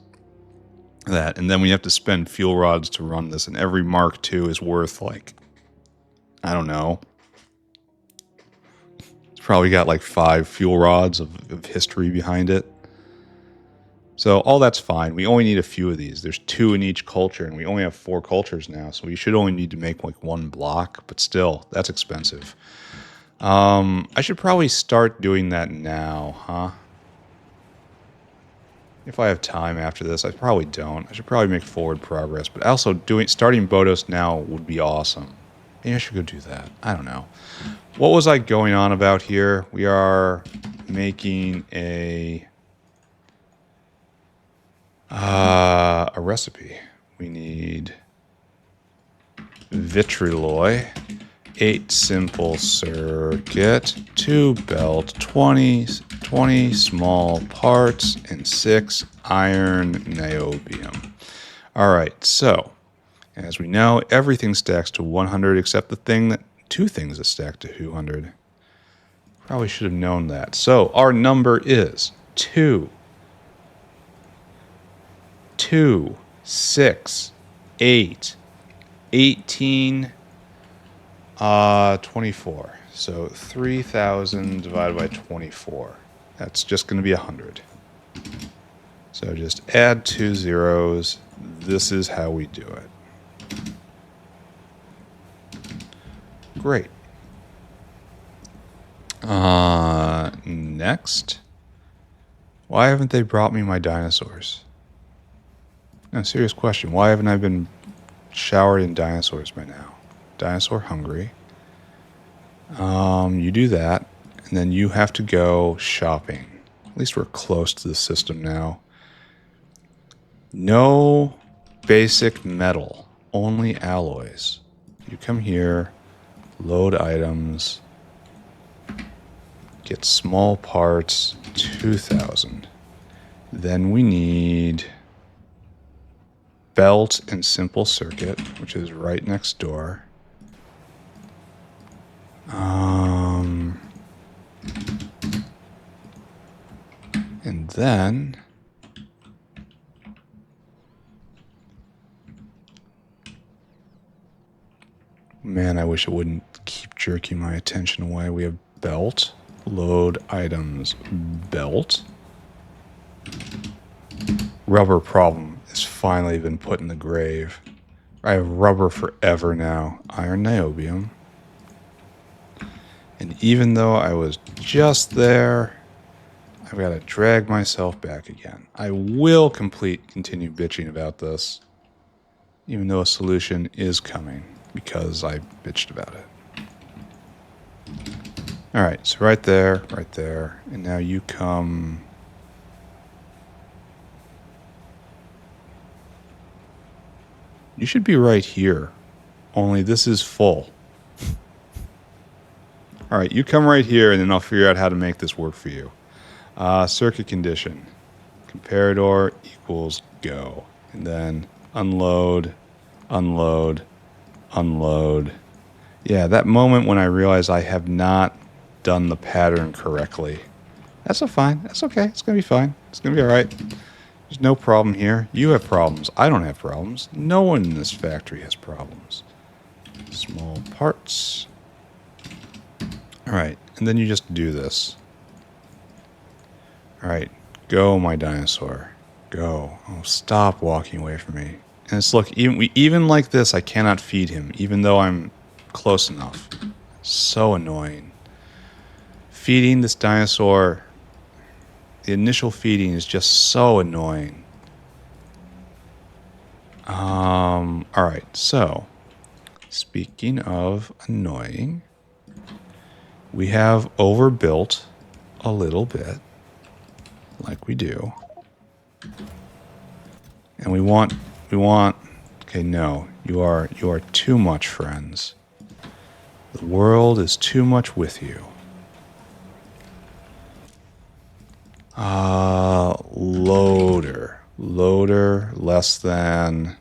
that. And then we have to spend fuel rods to run this. And every Mark II is worth like, I don't know. It's probably got like 5 fuel rods of history behind it. So all that's fine. We only need a few of these. There's 2 in each culture, and we only have 4 cultures now. So we should only need to make like 1 block. But still, that's expensive. I should probably start doing that now, huh? If I have time after this. I probably don't. I should probably make forward progress. But also, starting Bhoddos now would be awesome. Maybe I should go do that. I don't know. What was I going on about here? We are making a recipe. We need vitriol, 8 simple circuit, 2 belt, 20 small parts, and 6 iron niobium. All right, so as we know, everything stacks to 100 except the 2 things that stack to 200. Probably should have known that. So our number is 2, 6, 8, 18, 24. So 3,000 divided by 24. That's just going to be 100. So just add 2 zeros. This is how we do it. Great. Next. Why haven't they brought me my dinosaurs? No, serious question. Why haven't I been showered in dinosaurs by now? Dinosaur hungry. You do that, and then you have to go shopping. At least we're close to the system now. No basic metal, only alloys. You come here, load items, get small parts, 2,000. Then we need belt and simple circuit, which is right next door. And then man, I wish it wouldn't keep jerking my attention away. We have belt, load items, belt. Rubber problem has finally been put in the grave. I have rubber forever now. Iron niobium. And even though I was just there, I've got to drag myself back again. I will continue bitching about this, even though a solution is coming, because I bitched about it. All right, so right there, and now you come. You should be right here, only this is full. All right, you come right here, and then I'll figure out how to make this work for you. Circuit condition. Comparador equals go. And then unload, unload, unload. Yeah, that moment when I realize I have not done the pattern correctly. That's fine. That's okay. It's going to be fine. It's going to be all right. There's no problem here. You have problems. I don't have problems. No one in this factory has problems. Small parts. All right, and then you just do this. All right, go, my dinosaur. Go. Oh, stop walking away from me. And it's, look, even like this, I cannot feed him, even though I'm close enough. So annoying. Feeding this dinosaur, the initial feeding is just so annoying. All right, so speaking of annoying, we have overbuilt a little bit, like we do. And we want, okay, no, you are too much, friends. The world is too much with you. Loader, less than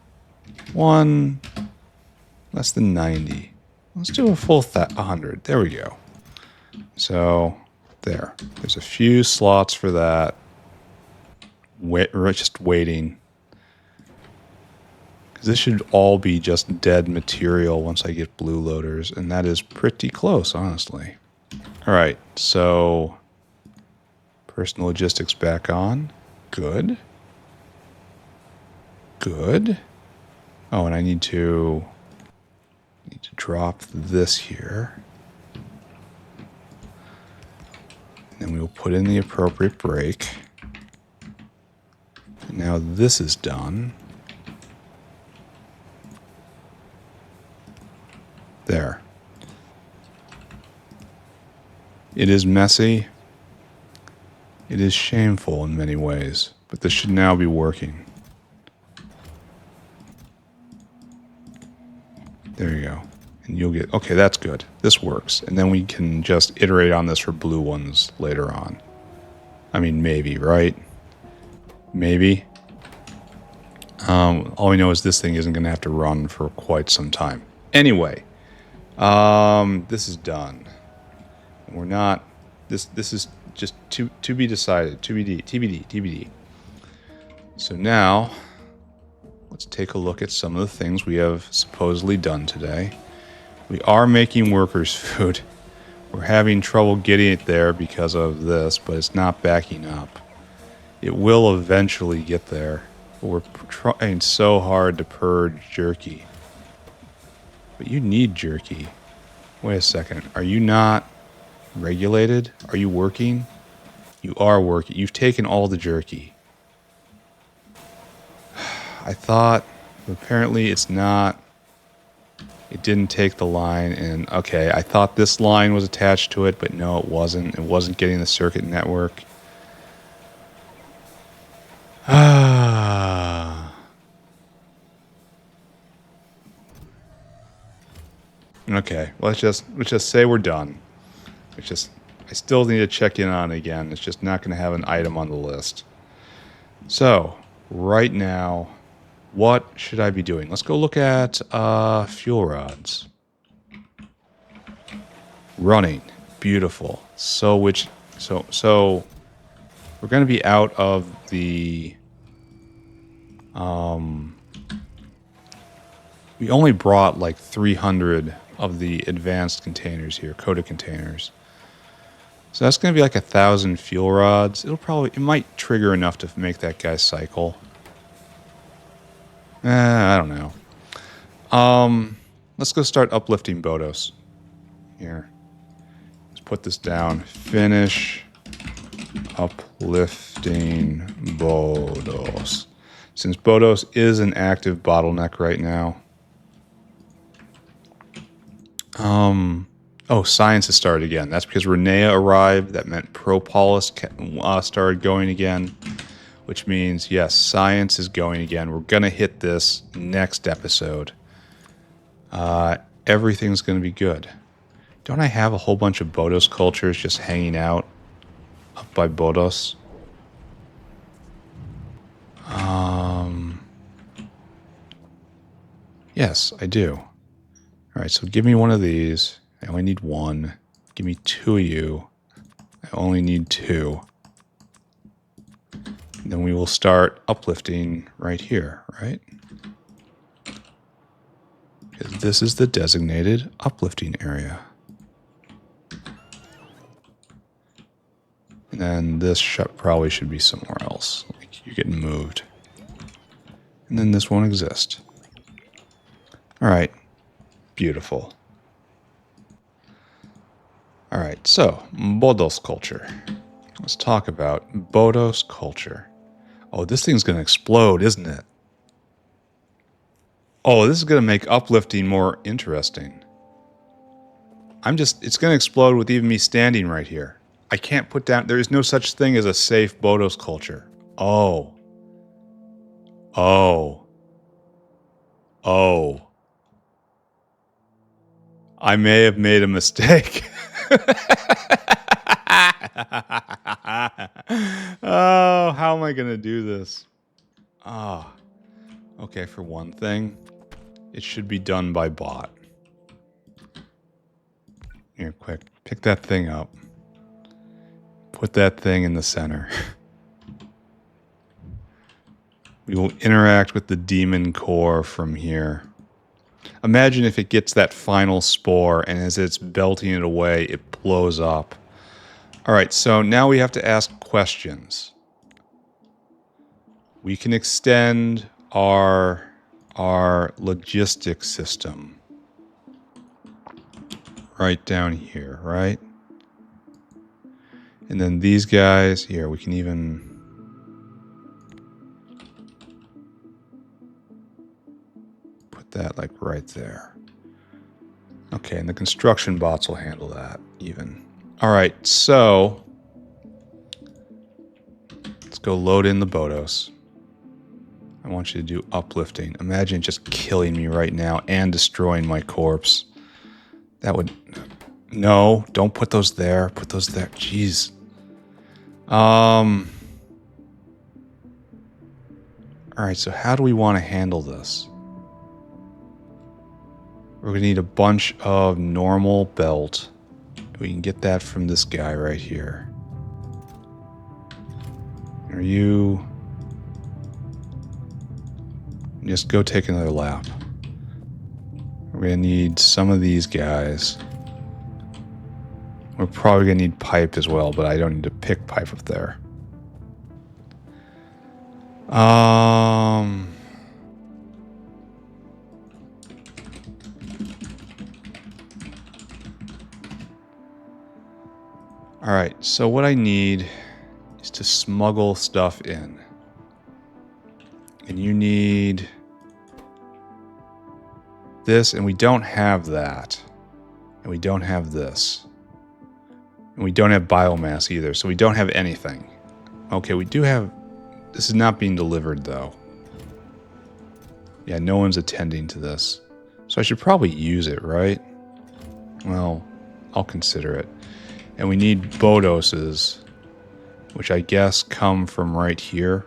90. Let's do a full 100. There we go. So, there's a few slots for that. We're just waiting. Because this should all be just dead material once I get blue loaders, and that is pretty close, honestly. Alright, so personal logistics back on. Good. Oh, and I need to drop this here. Then we will put in the appropriate brake. And now this is done. There. It is messy. It is shameful in many ways, but this should now be working. There you go. And you'll get, okay, that's good. This works. And then we can just iterate on this for blue ones later on. I mean, maybe, right? Maybe. All we know is this thing isn't going to have to run for quite some time. Anyway, this is done. We're not, this is just to be decided, TBD. So now, let's take a look at some of the things we have supposedly done today. We are making workers' food. We're having trouble getting it there because of this, but it's not backing up. It will eventually get there. But we're trying so hard to purge jerky. But you need jerky. Wait a second. Are you not regulated? Are you working? You are working. You've taken all the jerky. I thought, apparently it's not. It didn't take the line, and okay, I thought this line was attached to it, but no, it wasn't. It wasn't getting the circuit network. Okay, let's just say we're done. I still need to check in on it again. It's just not going to have an item on the list. So, right now, what should I be doing? Let's go look at fuel rods. Running. Beautiful. So we're going to be out of the we only brought like 300 of the advanced containers here, coated containers. So that's going to be like 1,000 fuel rods. It might trigger enough to make that guy cycle. I don't know. Let's go start uplifting Bhoddos. Here. Let's put this down. Finish uplifting Bhoddos. Since Bhoddos is an active bottleneck right now. Oh, science has started again. That's because Renea arrived. That meant Propolis started going again. Which means, yes, science is going again. We're going to hit this next episode. Everything's going to be good. Don't I have a whole bunch of Bhoddos cultures just hanging out up by Bhoddos? Yes, I do. All right, so give me one of these. I only need one. Give me 2 of you. I only need 2. Then we will start uplifting right here, right? Because this is the designated uplifting area. And then this probably should be somewhere else. Like you're getting moved. And then this won't exist. All right. Beautiful. All right, so Bhoddos culture. Let's talk about Bhoddos culture. Oh, this thing's going to explode, isn't it? Oh, this is going to make uplifting more interesting. it's going to explode with even me standing right here. I can't put down, there is no such thing as a safe Bhoddos culture. Oh. Oh. Oh. I may have made a mistake. Oh, how am I going to do this? Ah. Okay, for one thing, it should be done by bot. Here, quick. Pick that thing up. Put that thing in the center. We will interact with the demon core from here. Imagine if it gets that final spore, and as it's belting it away, it blows up. All right, so now we have to ask questions. We can extend our logistics system right down here, right? And then these guys here, we can even put that like right there. Okay, and the construction bots will handle that even. All right, so let's go load in the Bhoddos. I want you to do uplifting. Imagine just killing me right now and destroying my corpse. That would... No, don't put those there. Put those there. Jeez. All right, so how do we want to handle this? We're going to need a bunch of normal belt. We can get that from this guy right here. Are you... Just go take another lap. We're going to need some of these guys. We're probably going to need pipe as well, but I don't need to pick pipe up there. Alright, so what I need is to smuggle stuff in. And you need this, and we don't have that. And we don't have this. And we don't have biomass either, so we don't have anything. Okay, we do have... This is not being delivered, though. Yeah, no one's attending to this. So I should probably use it, right? Well, I'll consider it. And we need Bhoddoses, which I guess come from right here.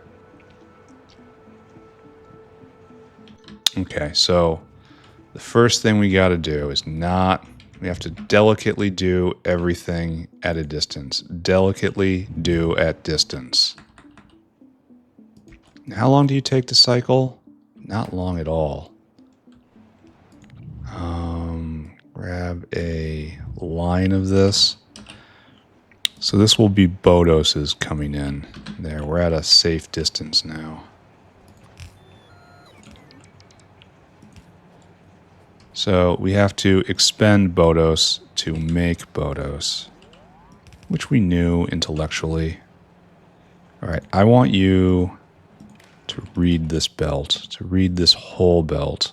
Okay, so the first thing we got to do is not... We have to delicately do everything at a distance. Delicately do at distance. How long do you take to cycle? Not long at all. Grab a line of this. So this will be Bhoddoses coming in. There, we're at a safe distance now. So we have to expend Bhoddos to make Bhoddos, which we knew intellectually. All right, I want you to read this belt, to read this whole belt.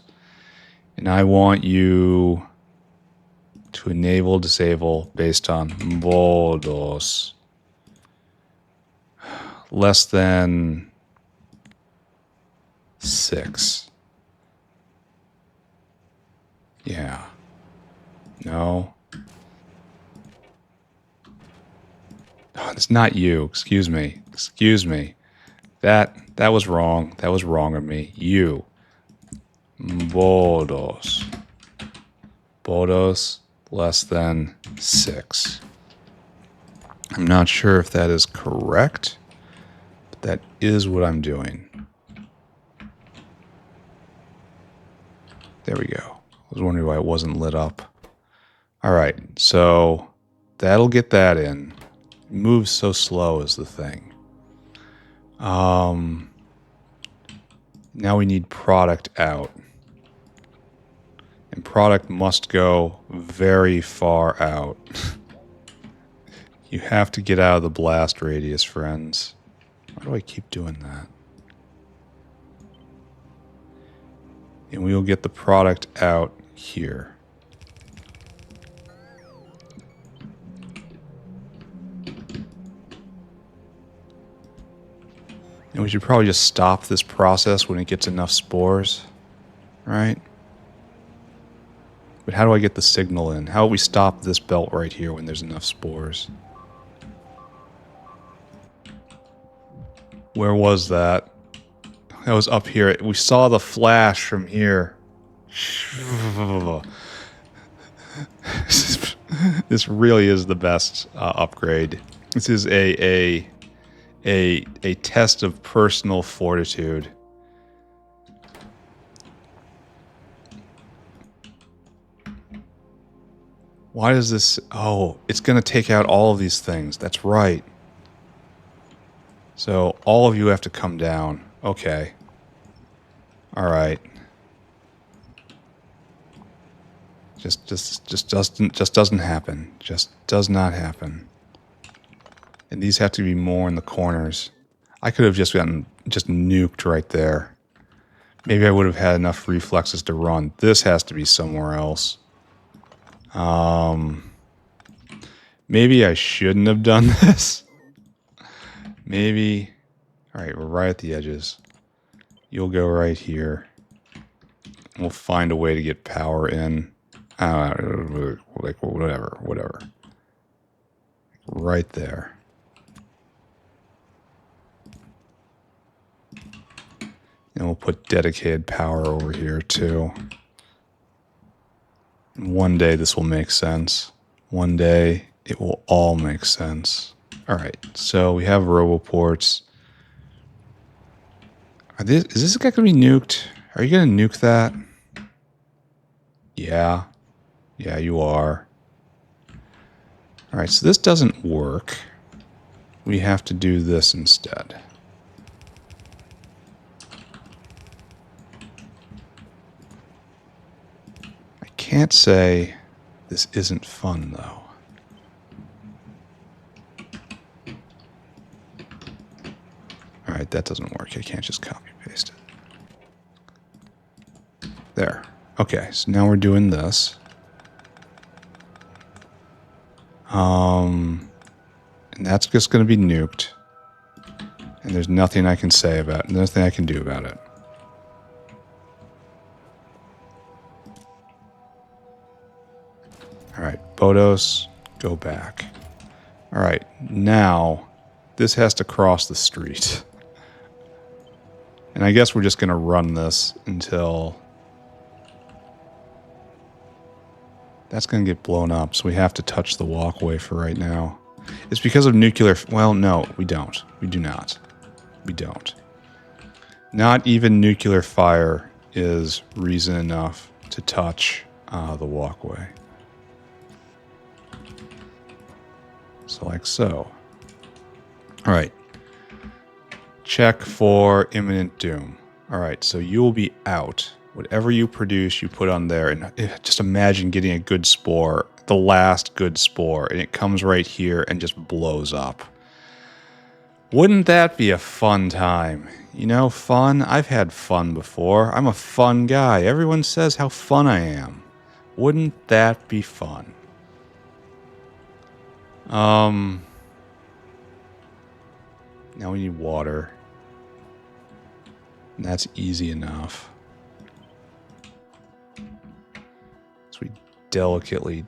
And I want you to enable, disable based on Bhoddos. Less than 6. Yeah. No. Oh, it's not you. Excuse me. Excuse me. That was wrong. That was wrong of me. You. Bhoddos. Bhoddos less than 6. I'm not sure if that is correct, but that is what I'm doing. There we go. I was wondering why it wasn't lit up. All right, so that'll get that in. It moves so slow is the thing. Now we need product out. And product must go very far out. You have to get out of the blast radius, friends. Why do I keep doing that? And we will get the product out here. And we should probably just stop this process when it gets enough spores, right? But how do I get the signal in? How do we stop this belt right here when there's enough spores? Where was that? That was up here. We saw the flash from here. This really is the best upgrade. This is a test of personal fortitude. Why does this... Oh, it's going to take out all of these things. That's right. So all of you have to come down. Okay. All right. Just doesn't happen. Just does not happen. And these have to be more in the corners. I could have just gotten nuked right there. Maybe I would have had enough reflexes to run. This has to be somewhere else. Maybe I shouldn't have done this. Maybe. All right, we're right at the edges. You'll go right here. We'll find a way to get power in. Like whatever. Right there. And we'll put dedicated power over here too. One day this will make sense. One day it will all make sense. All right, so we have roboports. Is this guy going to be nuked? Are you going to nuke that? Yeah. Yeah, you are. All right, so this doesn't work. We have to do this instead. I can't say this isn't fun, though. All right, that doesn't work. I can't just copy-paste it. There. Okay, so now we're doing this. And that's just going to be nuked. And there's nothing I can say about it. Nothing I can do about it. All right, Bhoddos, go back. All right, now this has to cross the street. And I guess we're just going to run this until... That's going to get blown up, so we have to touch the walkway for right now. It's because of nuclear... Well, no, we don't. We do not. We don't. Not even nuclear fire is reason enough to touch the walkway. So like so. All right. Check for imminent doom. All right, so you will be out. Whatever you produce, you put on there. And just imagine getting a good spore, the last good spore, and it comes right here and just blows up. Wouldn't that be a fun time? You know, fun? I've had fun before. I'm a fun guy. Everyone says how fun I am. Wouldn't that be fun? Now we need water. And that's easy enough. So we delicately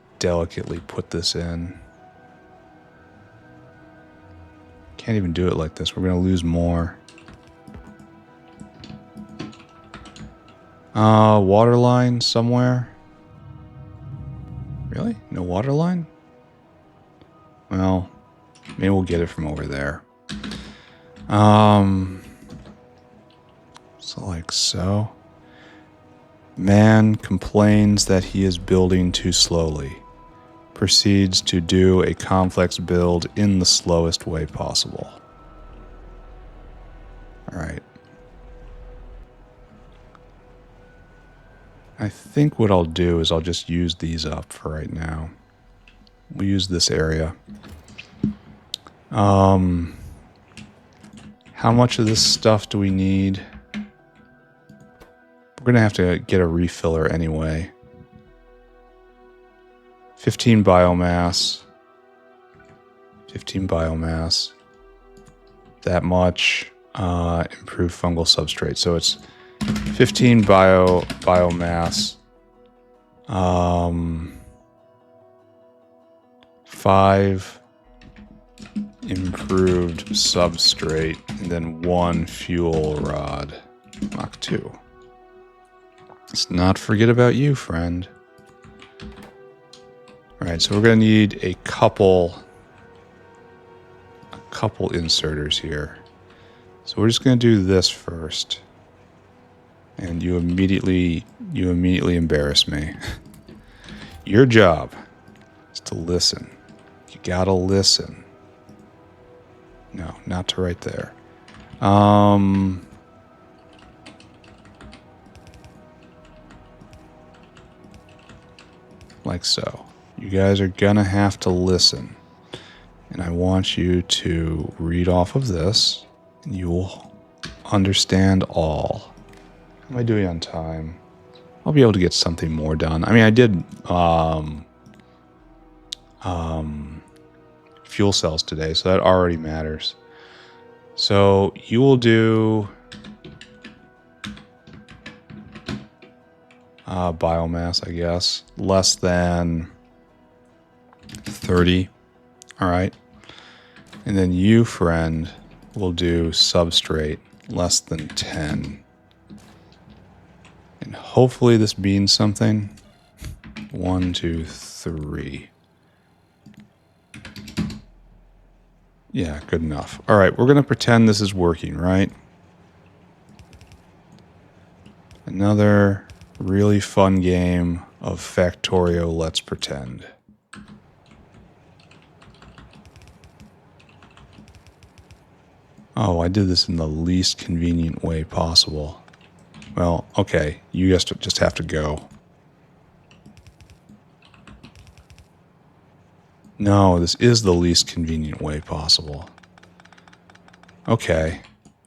put this in. Can't even do it like this. We're going to lose more. Water line somewhere? Really? No water line? Well, maybe we'll get it from over there. So like so. Man complains that he is building too slowly. Proceeds to do a complex build in the slowest way possible. Alright. I think what I'll do is I'll just use these up for right now. We'll use this area. How much of this stuff do we need? We're going to have to get a refiller anyway. 15 biomass. 15 biomass. That much. improve fungal substrate. So it's 15 biomass, 5 improved substrate, and then 1 fuel rod Mk2. Let's not forget about you, friend. All right, so we're going to need a couple inserters here. So we're just going to do this first. And you immediately embarrass me. Your job is to listen. You gotta listen. No, not to right there. Like so. You guys are gonna have to listen. And I want you to read off of this, and you will understand all. How am I doing on time? I'll be able to get something more done. I mean, I did fuel cells today, so that already matters. So you will do biomass, I guess, less than 30. All right. And then you, friend, will do substrate less than 10. And hopefully this means something. 1, 2, 3. Yeah, good enough. All right, we're going to pretend this is working, right? Another really fun game of Factorio Let's Pretend. Oh, I did this in the least convenient way possible. Well, okay, you guys just have to go. No, this is the least convenient way possible. Okay,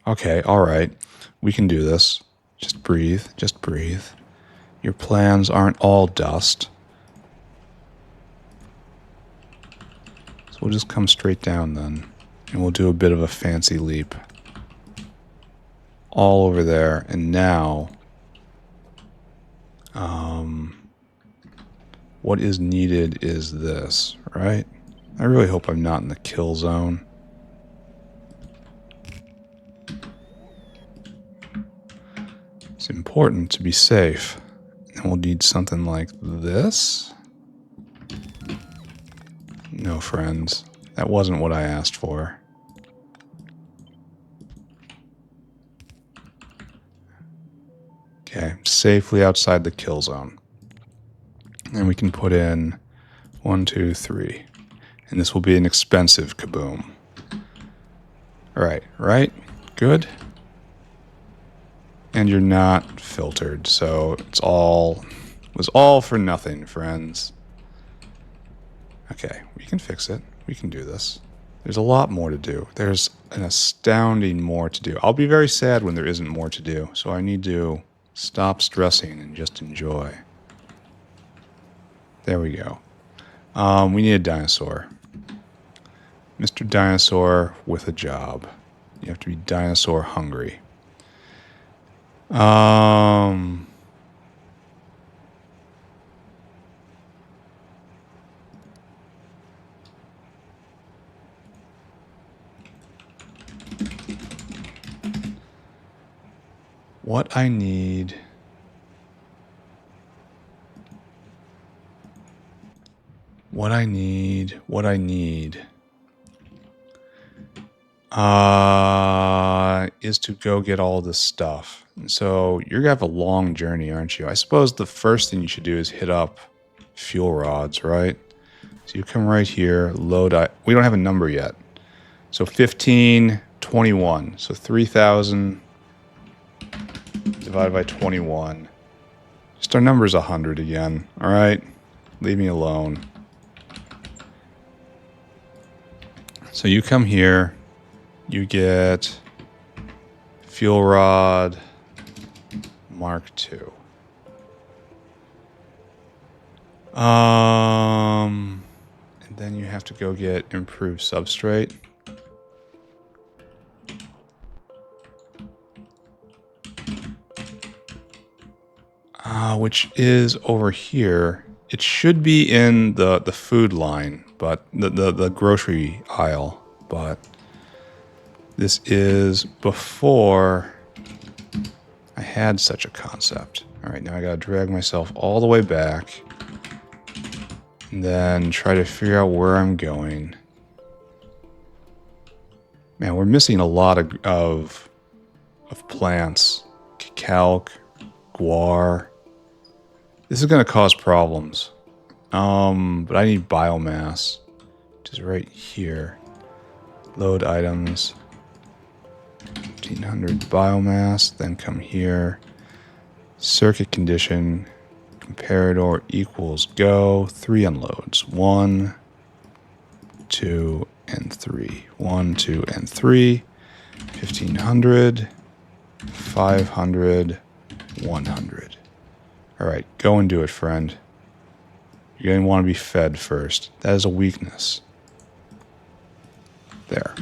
all right. We can do this. Just breathe, just breathe. Your plans aren't all dust. So we'll just come straight down then. And we'll do a bit of a fancy leap. All over there. And now, what is needed is this, right? I really hope I'm not in the kill zone. It's important to be safe. And we'll need something like this. No, friends. That wasn't what I asked for. Okay, safely outside the kill zone. And we can put in 1, 2, 3. And this will be an expensive kaboom. All right, right? Good. And you're not filtered, so it was all for nothing, friends. Okay, we can fix it. We can do this. There's a lot more to do. There's an astounding more to do. I'll be very sad when there isn't more to do, so I need to stop stressing and just enjoy. There we go. We need a dinosaur. Mr. Dinosaur with a job. You have to be dinosaur hungry. What I need is to go get all this stuff. And so you're gonna have a long journey, aren't you? I suppose the first thing you should do is hit up fuel rods, right? So you come right here, load. We don't have a number yet. So 1521. So 3,000 divided by 21. Just our number's 100 again. All right, leave me alone. So you come here, you get fuel rod Mk2. And then you have to go get improved substrate. which is over here. It should be in the food line, but the grocery aisle. But this is before I had such a concept. All right, now I gotta drag myself all the way back and then try to figure out where I'm going. Man, we're missing a lot of plants. Calc, guar. This is gonna cause problems. But I need biomass, which is right here. Load items. 1500 biomass, then come here. Circuit condition, comparator equals go. 3 unloads. 1, 2, and 3. 1, 2, and 3. 1500, 500, 100. All right, go and do it, friend. You're going to want to be fed first. That is a weakness. There.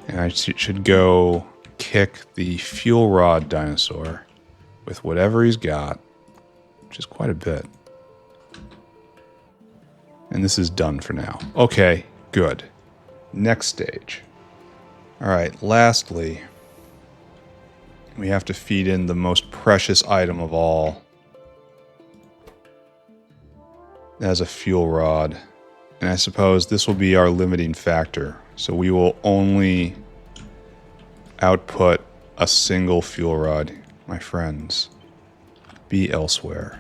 And I should go kick the fuel rod dinosaur with whatever he's got, which is quite a bit. And this is done for now. Okay, good. Next stage. All right, lastly, we have to feed in the most precious item of all. As a fuel rod. And I suppose this will be our limiting factor. So we will only output a single fuel rod, my friends. Be elsewhere.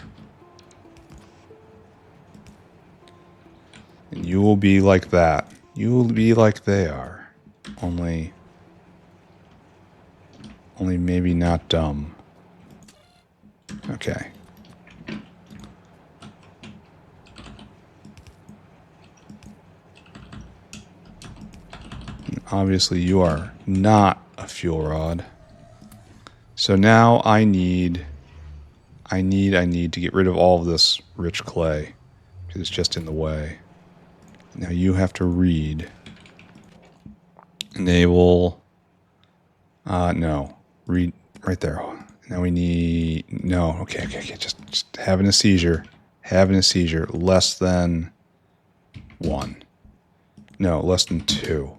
And you will be like that. You will be like they are. Only maybe not dumb. Okay. Obviously, you are not a fuel rod. So now I need to get rid of all of this rich clay because it's just in the way. Now you have to read. Enable. No. Read right there. Now we need. No. Okay. Just having a seizure. Having a seizure. Less than 1. No, less than 2.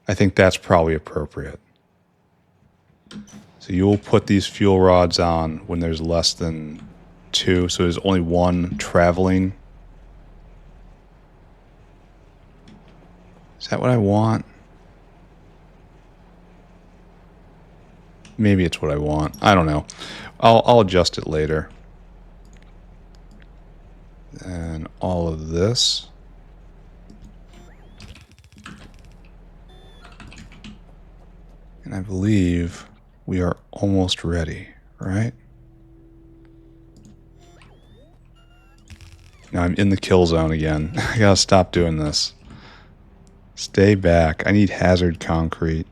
I think that's probably appropriate. So you will put these fuel rods on when there's less than 2, so there's only 1 traveling. Is that what I want? Maybe it's what I want. I don't know. I'll adjust it later. And all of this. And I believe we are almost ready, right? Now I'm in the kill zone again. I gotta stop doing this. Stay back. I need hazard concrete.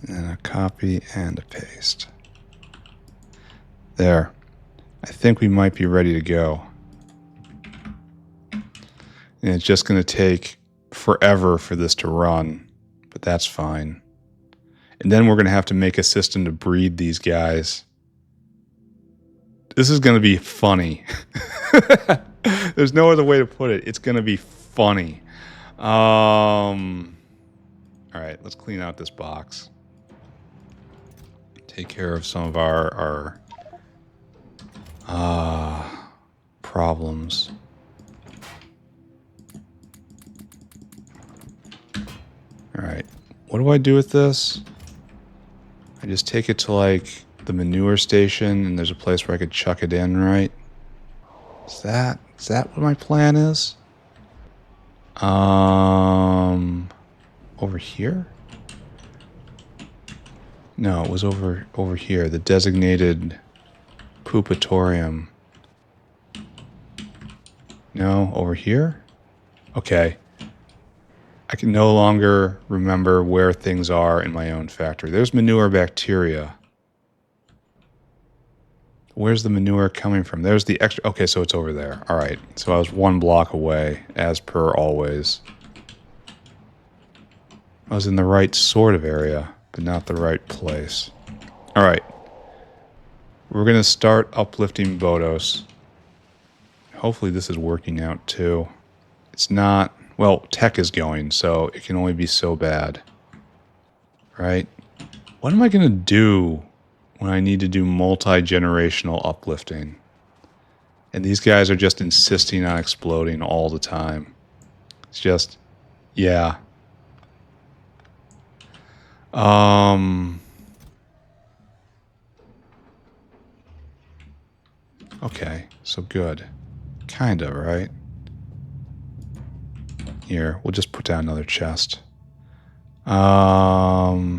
And a copy and a paste. There. I think we might be ready to go. And it's just going to take forever for this to run, but that's fine. And then we're going to have to make a system to breed these guys. This is going to be funny. There's no other way to put it. It's going to be funny. All right, let's clean out this box. Take care of some of our problems. Alright, what do I do with this? I just take it to, like, the manure station, and there's a place where I could chuck it in, right? Is that what my plan is? Over here? No, it was over here, the designated poopatorium. No, over here? Okay. I can no longer remember where things are in my own factory. There's manure bacteria. Where's the manure coming from? There's the extra... Okay, so it's over there. All right. So I was 1 block away, as per always. I was in the right sort of area, but not the right place. All right. We're going to start uplifting Bhoddos. Hopefully this is working out too. It's not, well, tech is going, so it can only be so bad. Right? What am I going to do when I need to do multi-generational uplifting? And these guys are just insisting on exploding all the time. It's just, yeah. Okay, so good. Kinda, right? Here, we'll just put down another chest. Right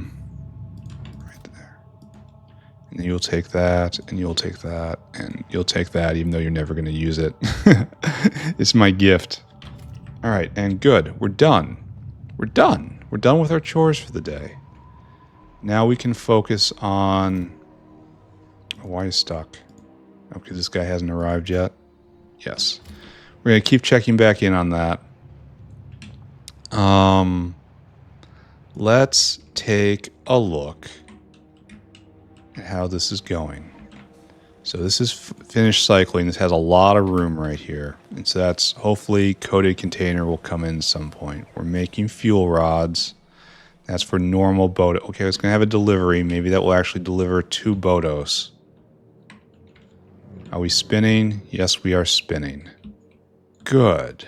there. And you'll take that, and you'll take that, and you'll take that, even though you're never going to use it. It's my gift. All right, and good. We're done. We're done. We're done with our chores for the day. Now we can focus on... Oh, why are you stuck? Oh, because this guy hasn't arrived yet? Yes. We're going to keep checking back in on that. Let's take a look at how this is going. So this is finished cycling. This has a lot of room right here. And so that's hopefully coated container will come in some point. We're making fuel rods. That's for normal Bhoddos. Okay, it's going to have a delivery. Maybe that will actually deliver 2 Bhoddos. Are we spinning? Yes, we are spinning. Good.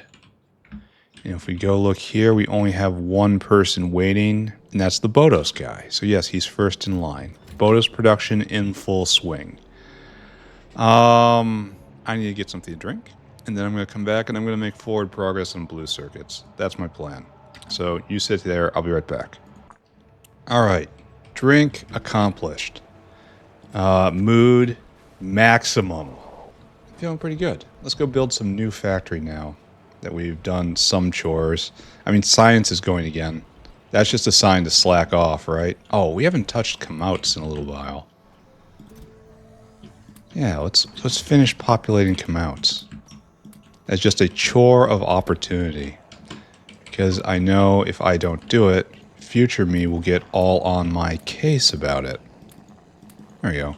And if we go look here, we only have one person waiting, and that's the Bhoddos guy. So yes, he's first in line. Bhoddos production in full swing. I need to get something to drink, and then I'm going to come back and I'm going to make forward progress on blue circuits. That's my plan. So you sit there, I'll be right back. All right, drink accomplished. Mood maximum. Feeling pretty good. Let's go build some new factory now that we've done some chores. I mean, science is going again. That's just a sign to slack off, right? Oh, we haven't touched Kamouts in a little while. Yeah, let's finish populating Kamouts. That's just a chore of opportunity. Because I know if I don't do it, future me will get all on my case about it. There we go.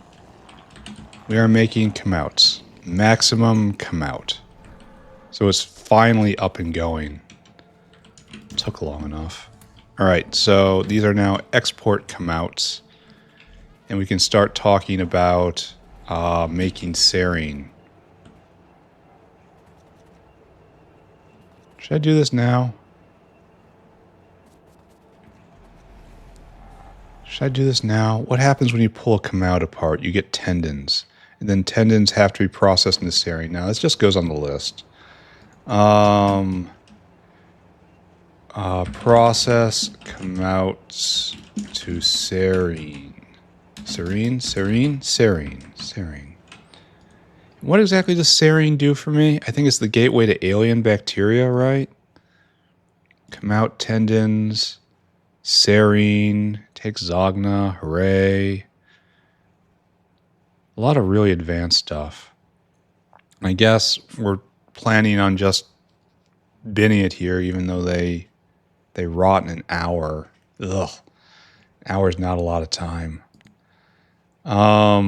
We are making Kamouts. Maximum Kamout. So it's finally up and going. Took long enough. Alright, so these are now export Kamouts. And we can start talking about making serine. Should I do this now? Should I do this now? What happens when you pull a Kamout apart? You get tendons. And then tendons have to be processed into serine. Now, this just goes on the list. Process Kamouts to serine. Serine. What exactly does serine do for me? I think it's the gateway to alien bacteria, right? Kamout tendons, serine, takes Zogna, hooray. A lot of really advanced stuff. I guess we're planning on just binning it here, even though they rot in an hour. Ugh. An hour is not a lot of time. All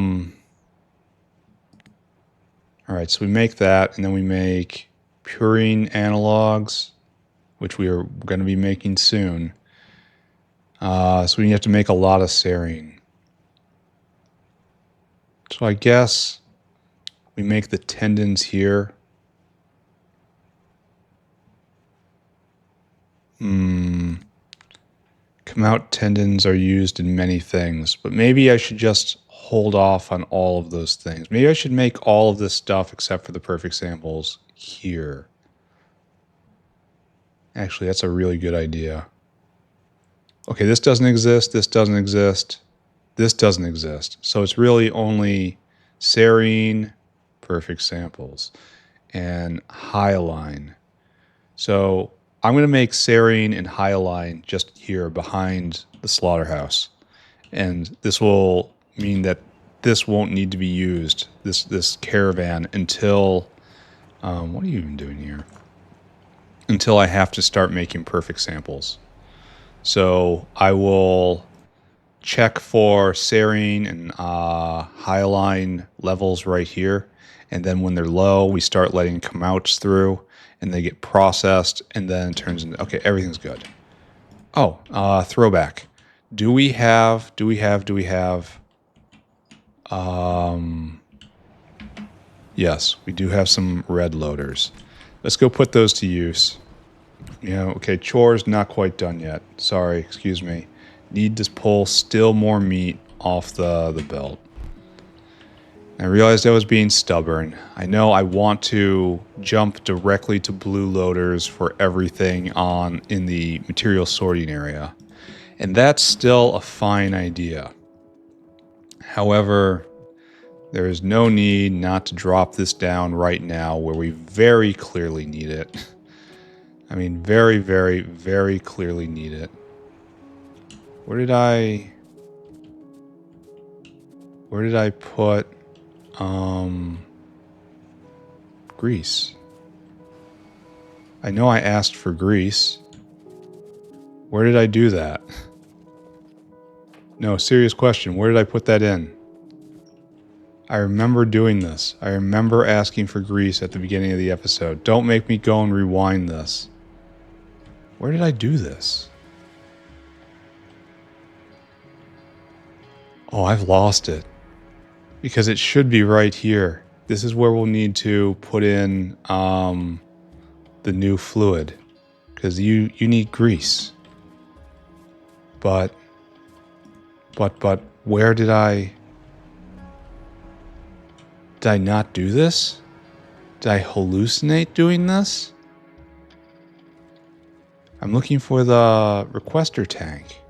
right, so we make that, and then we make purine analogs, which we are going to be making soon. So we have to make a lot of serine. So I guess we make the tendons here. Kamout tendons are used in many things, but maybe I should just hold off on all of those things. Maybe I should make all of this stuff except for the perfect samples here. Actually, that's a really good idea. Okay, this doesn't exist, this doesn't exist, this doesn't exist. So it's really only serine, perfect samples, and hyaline. So I'm going to make serine and hyaline just here behind the slaughterhouse. And this will mean that this won't need to be used, this caravan, until... what are you even doing here? Until I have to start making perfect samples. So I will check for serine and hyaline levels right here. And then when they're low, we start letting kamouts through, and they get processed, and then it turns into, okay, everything's good. Oh, throwback. Yes, we do have some red loaders. Let's go put those to use. Yeah, okay, chores not quite done yet. Sorry, excuse me. Need to pull still more meat off the belt. I realized I was being stubborn. I know I want to jump directly to blue loaders for everything in the material sorting area. And that's still a fine idea. However, there is no need not to drop this down right now where we very clearly need it. I mean, very, very, very clearly need it. Where did I put grease? I know I asked for grease. Where did I do that? No, serious question. Where did I put that in? I remember doing this. I remember asking for grease at the beginning of the episode. Don't make me go and rewind this. Where did I do this? Oh, I've lost it. Because it should be right here. This is where we'll need to put in the new fluid. Because you need grease. But where did I not do this? Did I hallucinate doing this? I'm looking for the requester tank.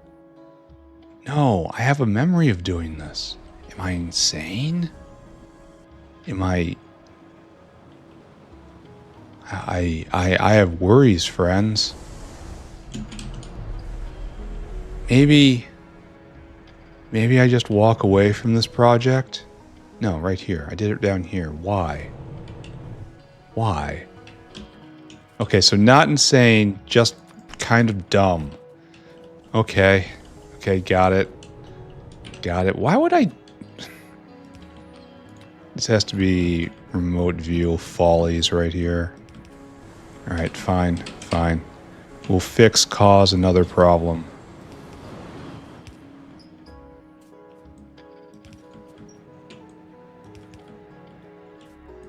No, I have a memory of doing this. Am I insane? Am I have worries, friends. Maybe I just walk away from this project? No, right here. I did it down here. Why? Why? Okay, so not insane, just kind of dumb. Okay. Okay, got it. Got it. Why would I... This has to be remote view follies right here. Alright, fine, fine. We'll fix cause another problem.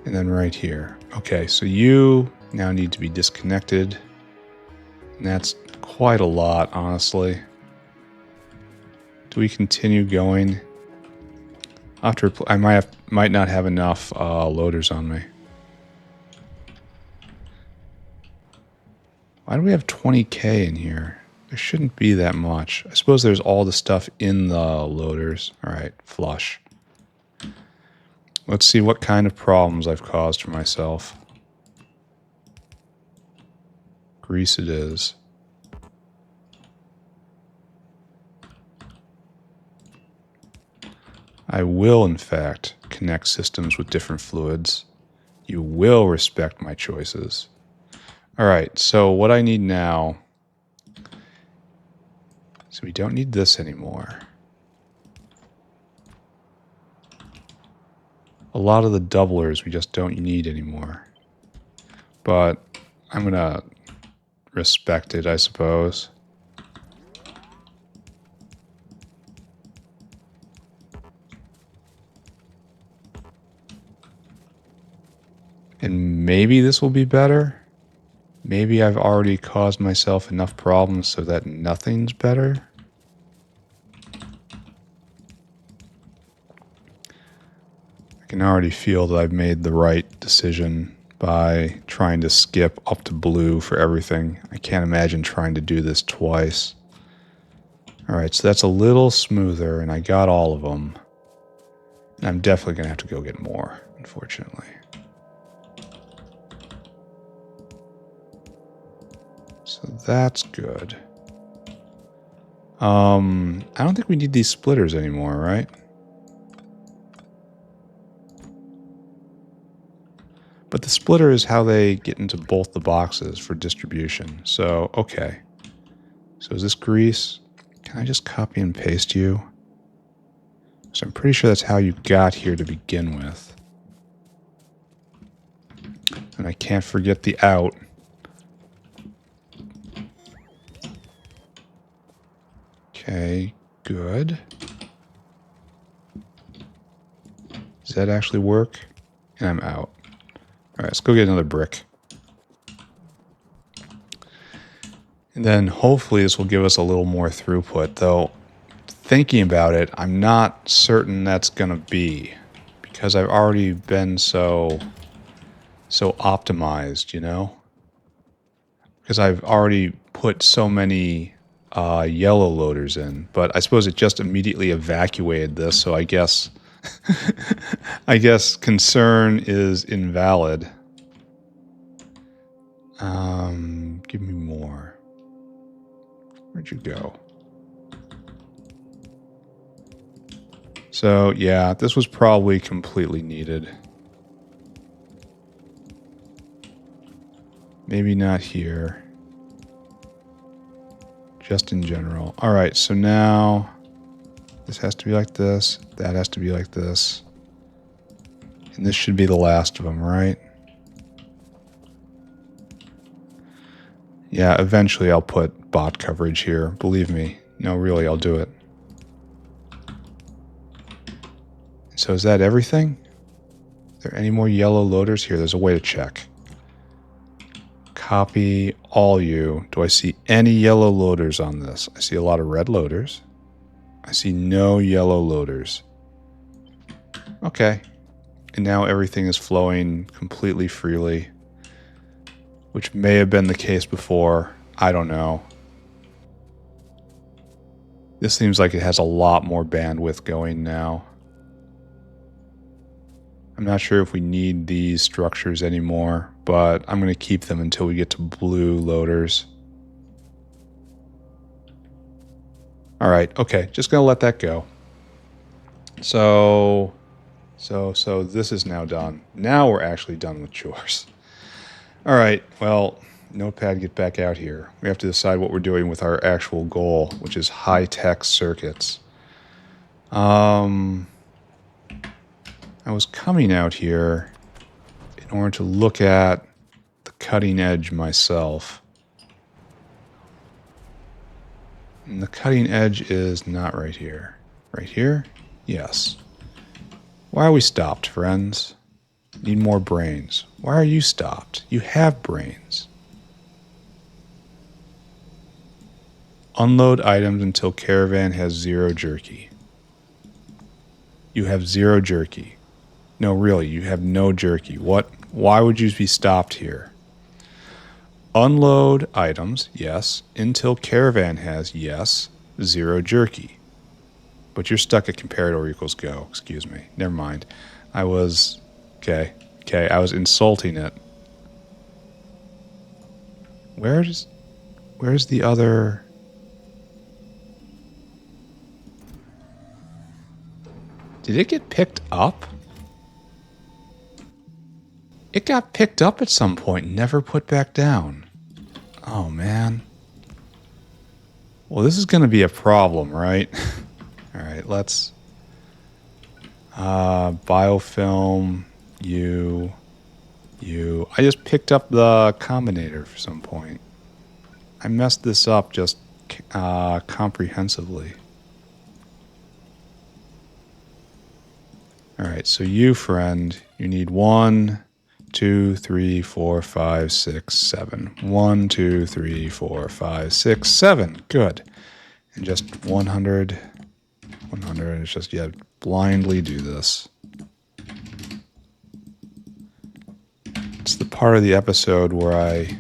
And then right here. Okay, so you now need to be disconnected. And that's quite a lot, honestly. Do we continue going? After I might not have enough loaders on me. Why do we have 20K in here? There shouldn't be that much. I suppose there's all the stuff in the loaders. All right, flush. Let's see what kind of problems I've caused for myself. Grease it is. I will, in fact, connect systems with different fluids. You will respect my choices. All right, so what I need now... So we don't need this anymore. A lot of the doublers we just don't need anymore. But I'm going to respect it, I suppose. And maybe this will be better. Maybe I've already caused myself enough problems so that nothing's better. I can already feel that I've made the right decision by trying to skip up to blue for everything. I can't imagine trying to do this twice. Alright, so that's a little smoother, and I got all of them. And I'm definitely going to have to go get more, unfortunately. So that's good. I don't think we need these splitters anymore, right? But the splitter is how they get into both the boxes for distribution. So, okay. So is this grease? Can I just copy and paste you? So I'm pretty sure that's how you got here to begin with. And I can't forget the out. Okay, good. Does that actually work? And I'm out. Alright, let's go get another brick. And then hopefully this will give us a little more throughput, though thinking about it, I'm not certain that's going to be, because I've already been so optimized, you know? Because I've already put so many yellow loaders in, but I suppose it just immediately evacuated this, so I guess I guess concern is invalid. Give me more. Where'd you go? So, yeah, this was probably completely needed. Maybe not here. Just in general. Alright, so now this has to be like this. That has to be like this. And this should be the last of them, right? Yeah, eventually I'll put bot coverage here. Believe me. No, really, I'll do it. So is that everything? Are there any more yellow loaders here? There's a way to check. Copy all you. Do I see any yellow loaders on this? I see a lot of red loaders. I see no yellow loaders. Okay. And now everything is flowing completely freely, which may have been the case before. I don't know. This seems like it has a lot more bandwidth going now. I'm not sure if we need these structures anymore, but I'm going to keep them until we get to blue loaders. All right, okay, just going to let that go. So this is now done. Now we're actually done with chores. All right, well, Notepad, get back out here. We have to decide what we're doing with our actual goal, which is high-tech circuits. I was coming out here in order to look at the cutting edge myself. And the cutting edge is not right here. Right here? Yes. Why are we stopped, friends? Need more brains. Why are you stopped? You have brains. Unload items until caravan has 0 jerky. You have 0 jerky. No, really, you have no jerky. What? Why would you be stopped here? Unload items, yes. Until caravan has, yes, 0 jerky. But you're stuck at comparator equals go. Excuse me. Never mind. I was... Okay, I was insulting it. Where's the other... Did it get picked up? It got picked up at some point and never put back down. Oh, man. Well, this is going to be a problem, right? All right, let's... biofilm, you... I just picked up the combinator for some point. I messed this up just comprehensively. All right, so you, friend, you need 1, 2, 3, 4, 5, 6, 7. 1, 2, 3, 4, 5, 6, 7. Good. And just 100. It's just, yeah, blindly do this. It's the part of the episode where I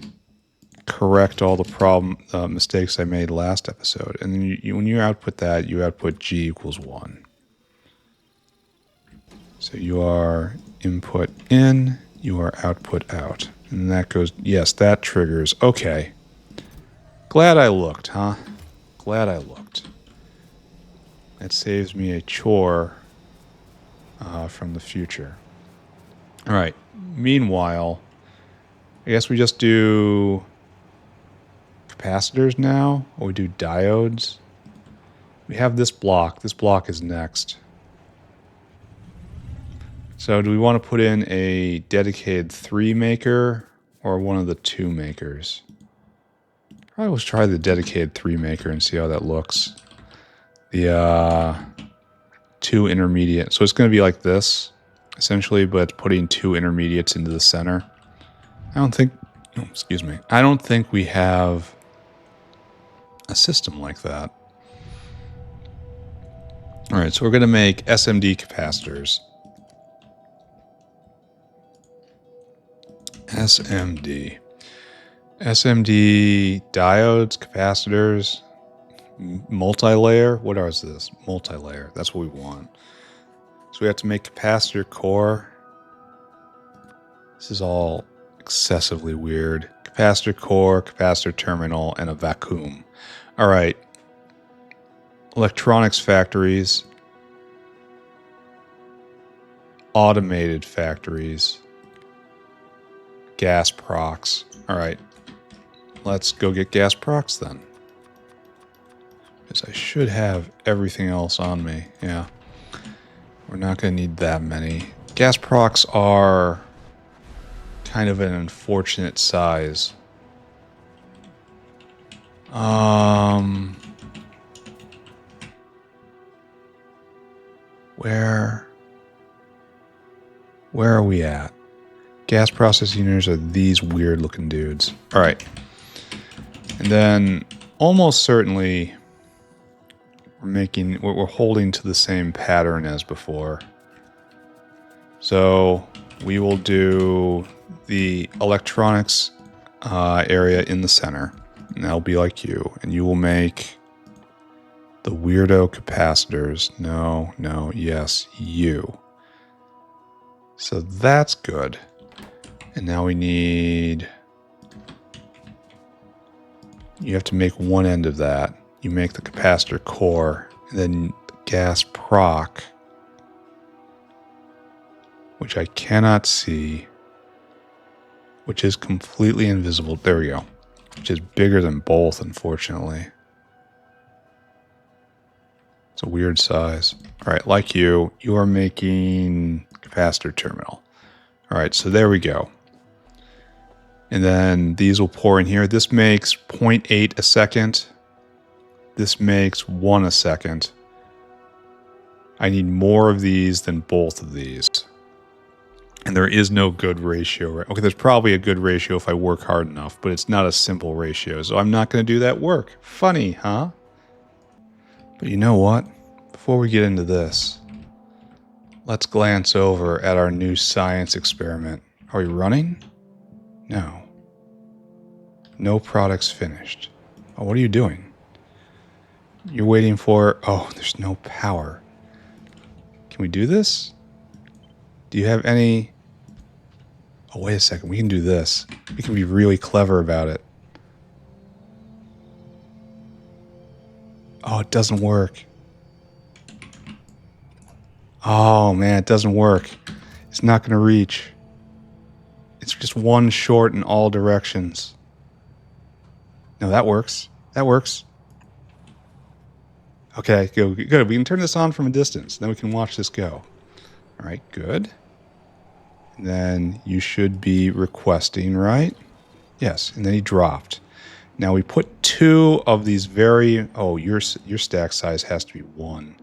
correct all the mistakes I made last episode. And then when you output that, you output G equals 1. So you are input in, you are output out. And that goes, yes, that triggers. Okay. Glad I looked, huh? Glad I looked. That saves me a chore from the future. All right. Meanwhile, I guess we just do capacitors now, or we do diodes. We have this block. This block is next. So do we want to put in a dedicated 3 maker or one of the 2 makers? Probably let's try the dedicated 3 maker and see how that looks. The 2 intermediate. So it's going to be like this, essentially, but putting 2 intermediates into the center. I don't think, oh, excuse me. I don't think we have a system like that. All right, so we're going to make SMD capacitors. SMD. SMD diodes, capacitors, multilayer. What is this? Multilayer. That's what we want. So we have to make capacitor core. This is all excessively weird. Capacitor core, capacitor terminal, and a vacuum. All right. Electronics factories. Automated factories. Gas procs. All right. Let's go get gas procs then. Because I should have everything else on me. Yeah. We're not going to need that many. Gas procs are kind of an unfortunate size. Where are we at? Gas processing units are these weird looking dudes. All right. And then almost certainly we're holding to the same pattern as before. So we will do the electronics area in the center, and that'll be like you. And you will make the weirdo capacitors. No, yes, you. So that's good. And now we need... You have to make one end of that. You make the capacitor core, and then gas proc, which I cannot see, which is completely invisible. There we go. Which is bigger than both, unfortunately. It's a weird size. All right, like you are making capacitor terminal. All right, so there we go. And then these will pour in here. This makes 0.8 a second. This makes 1 a second. I need more of these than both of these. And there is no good ratio. Okay, there's probably a good ratio if I work hard enough, but it's not a simple ratio, so I'm not going to do that work. Funny, huh? But you know what? Before we get into this, let's glance over at our new science experiment. Are we running? No. No products finished. Oh, what are you doing? You're waiting for... Oh, there's no power. Can we do this? Do you have any... Oh, wait a second. We can do this. We can be really clever about it. Oh, it doesn't work. Oh, man, it doesn't work. It's not going to reach. It's just one short in all directions. No, that works. That works. Okay, good. We can turn this on from a distance. Then we can watch this go. All right, good. And then you should be requesting, right? Yes, and then he dropped. Now we put 2 of these very... Oh, your stack size has to be 1.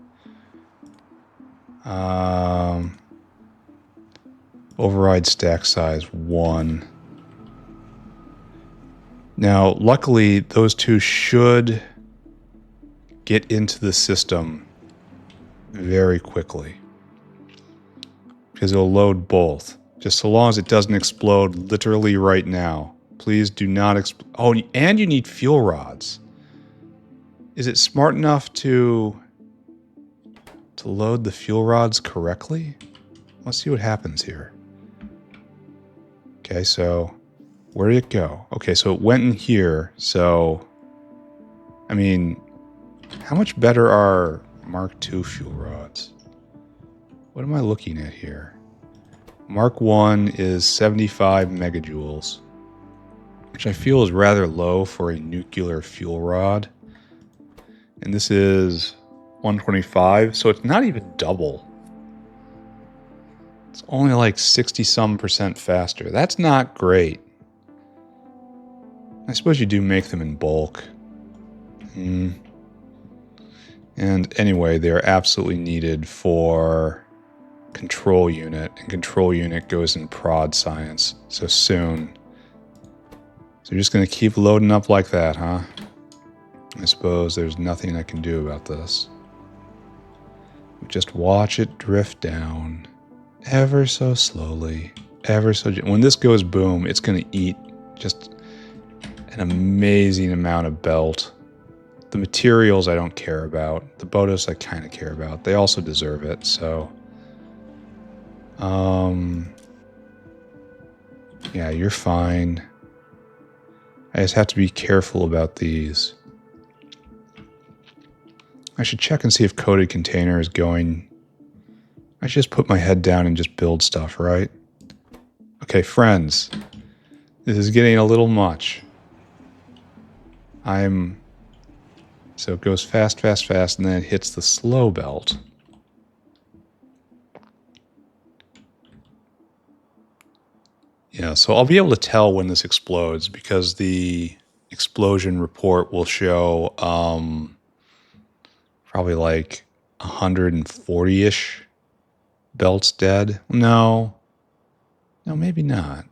Override stack size 1. Now, luckily, those 2 should get into the system very quickly, because it'll load both. Just so long as it doesn't explode literally right now. Please do not explode. Oh, and you need fuel rods. Is it smart enough to load the fuel rods correctly? Let's see what happens here. Okay, so where did it go? Okay, so it went in here. So, I mean, how much better are Mark II fuel rods? What am I looking at here? Mark I is 75 megajoules, which I feel is rather low for a nuclear fuel rod. And this is 125, so it's not even double. It's only like 60-some% faster. That's not great. I suppose you do make them in bulk. And anyway, they're absolutely needed for control unit, and control unit goes in prod science so soon. So you're just going to keep loading up like that, huh? I suppose there's nothing I can do about this. Just watch it drift down ever so slowly, ever so. When this goes boom, it's going to eat just an amazing amount of belt. The materials I don't care about. The Bhoddos I kind of care about. They also deserve it, so. Yeah, you're fine. I just have to be careful about these. I should check and see if coded container is going. I should just put my head down and just build stuff, right? Okay, friends. This is getting a little much. So it goes fast, fast, fast, and then it hits the slow belt. Yeah, so I'll be able to tell when this explodes because the explosion report will show probably like 140-ish belts dead. No, maybe not.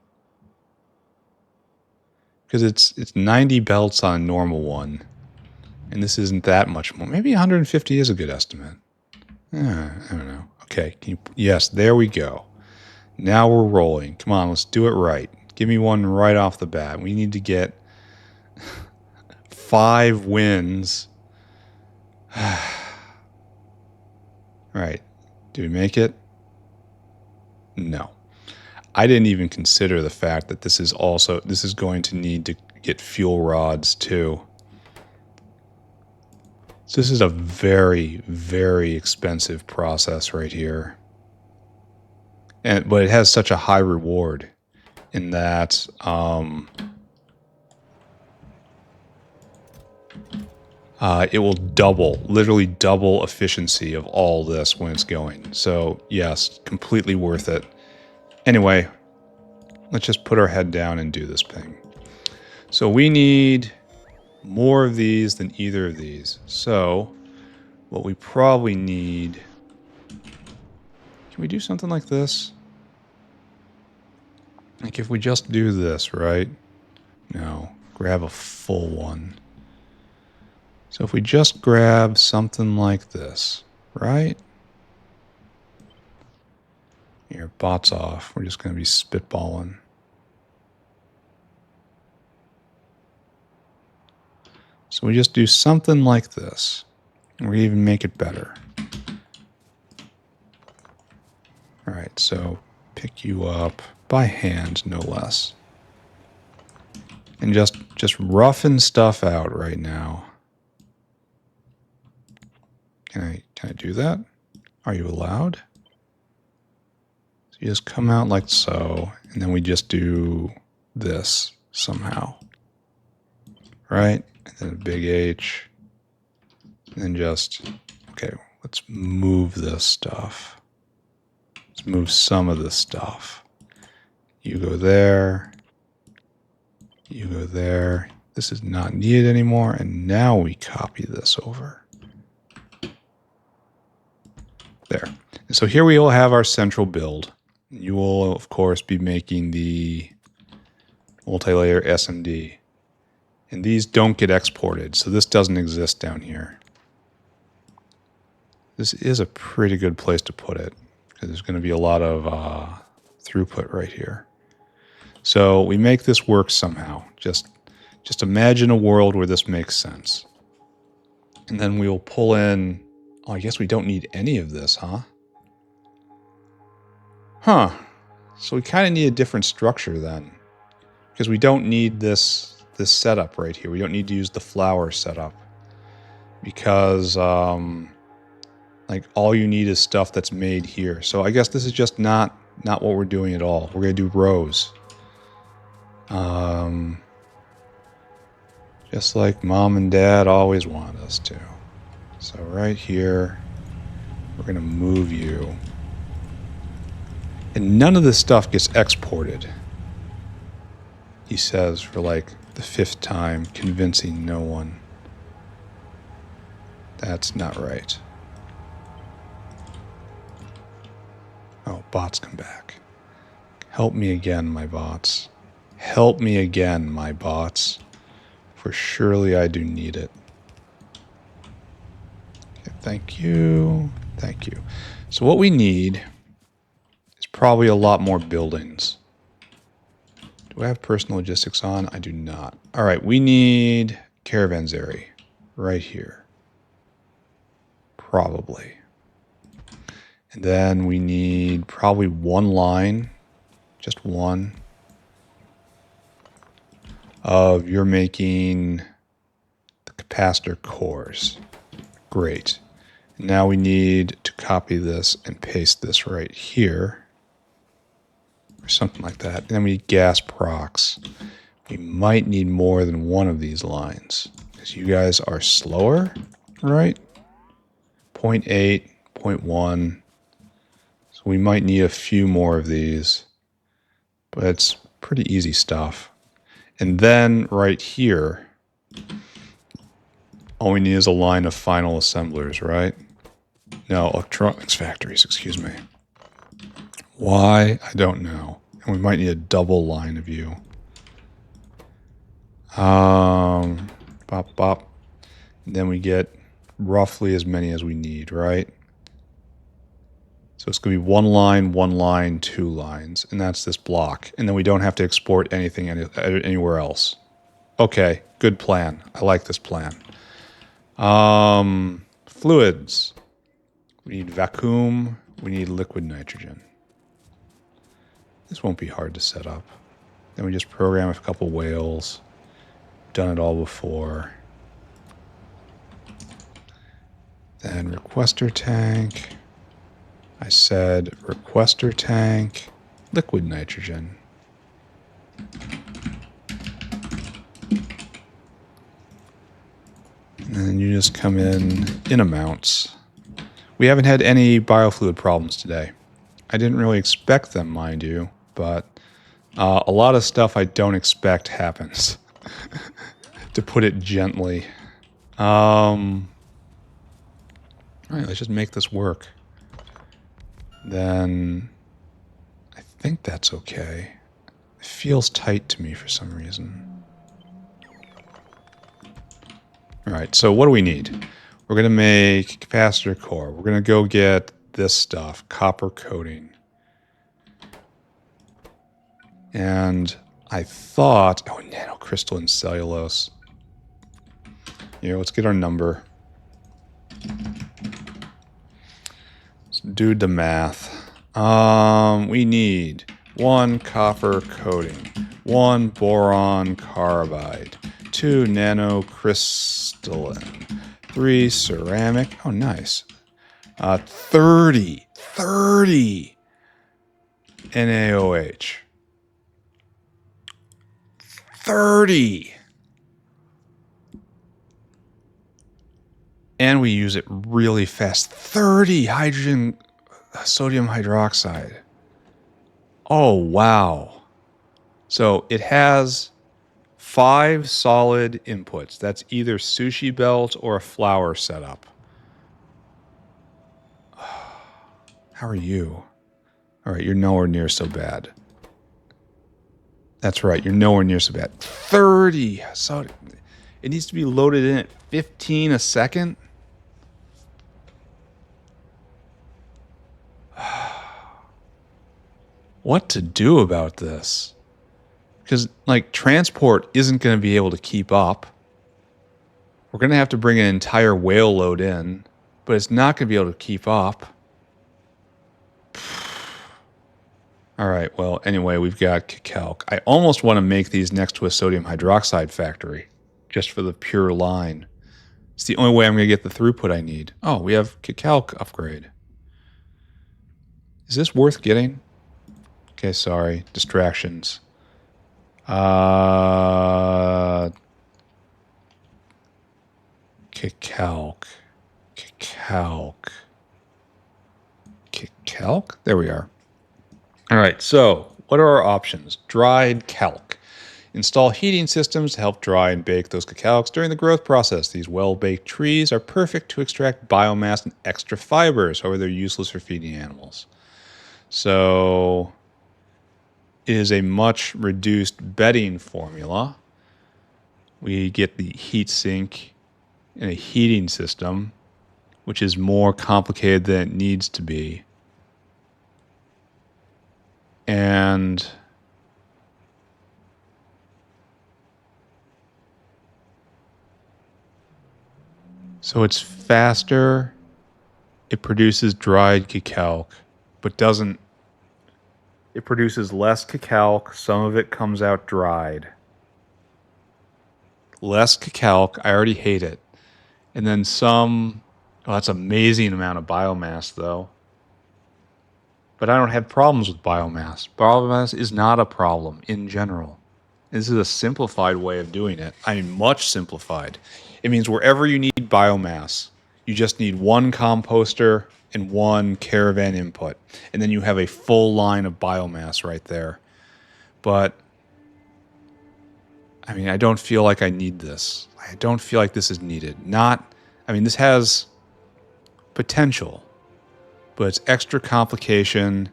Because it's 90 belts on a normal one. And this isn't that much more. Maybe 150 is a good estimate. I don't know. Okay. Yes, there we go. Now we're rolling. Come on, let's do it right. Give me one right off the bat. We need to get 5 wins. Right. Do we make it? No. I didn't even consider the fact that this is going to need to get fuel rods too. So this is a very, very expensive process right here. But it has such a high reward in that it will literally double efficiency of all this when it's going. So yes, completely worth it. Anyway, let's just put our head down and do this thing. So we need more of these than either of these. So what we probably need... Can we do something like this? Like if we just do this, right? No, grab a full one. So if we just grab something like this, right? Here, bots off. We're just going to be spitballing. So we just do something like this. And we even make it better. All right, so pick you up by hand, no less. And just roughing stuff out right now. Can I do that? Are you allowed? So you just come out like so, and then we just do this somehow. Right? And then a big H. And then just, okay, let's move this stuff. Let's move some of this stuff. You go there. You go there. This is not needed anymore. And now we copy this over. There. And so here we will have our central build. You will, of course, be making the multilayer SMD. And these don't get exported, so this doesn't exist down here. This is a pretty good place to put it, because there's going to be a lot of throughput right here. So we make this work somehow. Just imagine a world where this makes sense. And then we'll pull in... Oh, I guess we don't need any of this, huh? Huh. So we kind of need a different structure then. Because we don't need this setup right here. We don't need to use the flower setup. Because, like, all you need is stuff that's made here. So I guess this is just not what we're doing at all. We're going to do rows. Just like Mom and Dad always wanted us to. So right here, we're going to move you. And none of this stuff gets exported. He says for like the 5th time, convincing no one. That's not right. Oh, bots come back. Help me again, my bots. Help me again, my bots. For surely I do need it. Okay, thank you. Thank you. So what we need is probably a lot more buildings. Do I have personal logistics on? I do not. All right, we need caravanserai right here. Probably. And then we need probably one line, just one, of you're making the capacitor cores. Great. Now we need to copy this and paste this right here. Or something like that. And then we need gas procs. We might need more than one of these lines. Because you guys are slower, right? 0.8, 0.1. So we might need a few more of these. But it's pretty easy stuff. And then right here, all we need is a line of final assemblers, right? No, electronics factories, excuse me. Why? I don't know. And we might need a double line of you. Bop, bop. And then we get roughly as many as we need, right? So it's going to be one line, 2 lines. And that's this block. And then we don't have to export anything anywhere else. Okay, good plan. I like this plan. Fluids. We need vacuum. We need liquid nitrogen. This won't be hard to set up. Then we just program a couple whales. Done it all before. Then requester tank. I said requester tank, liquid nitrogen. And then you just come in amounts. We haven't had any biofluid problems today. I didn't really expect them, mind you, but a lot of stuff I don't expect happens, to put it gently. All right, let's just make this work. Then I think that's okay. It feels tight to me for some reason. All right, so what do we need? We're going to make capacitor core. We're going to go get this stuff, copper coating. And I thought, oh, nanocrystalline cellulose. Here, let's get our number. Let's do the math. We need 1 copper coating, 1 boron carbide, 2 nanocrystalline, 3 ceramic. Oh, nice. 30 NaOH. 30. And we use it really fast. 30 hydrogen sodium hydroxide. Oh, wow. So it has 5 solid inputs. That's either sushi belt or a flour setup. How are you? All right, you're nowhere near so bad. That's right, you're nowhere near so bad. 30. So it needs to be loaded in at 15 a second. What to do about this? Because, like, transport isn't going to be able to keep up. We're going to have to bring an entire whale load in, but it's not going to be able to keep up. All right, well, anyway, we've got Kicalc. I almost want to make these next to a sodium hydroxide factory, just for the pure line. It's the only way I'm going to get the throughput I need. Oh, we have Kicalc upgrade. Is this worth getting? Okay, sorry. Distractions. Kicalc. Kicalc. There we are. All right, so what are our options? Dried calc. Install heating systems to help dry and bake those cacao during the growth process. These well-baked trees are perfect to extract biomass and extra fibers, however, they're useless for feeding animals. So it is a much reduced bedding formula. We get the heat sink and a heating system, which is more complicated than it needs to be. And so it's faster. It produces dried cacao, but doesn't. It produces less cacao. Some of it comes out dried. Less cacao. I already hate it. And then some. Oh, that's an amazing amount of biomass, though. But I don't have problems with biomass. Biomass is not a problem in general. This is a simplified way of doing it. I mean, much simplified. It means wherever you need biomass, you just need one composter and one caravan input. And then you have a full line of biomass right there. But, I mean, I don't feel like I need this. I don't feel like this is needed. This has potential, but it's extra complication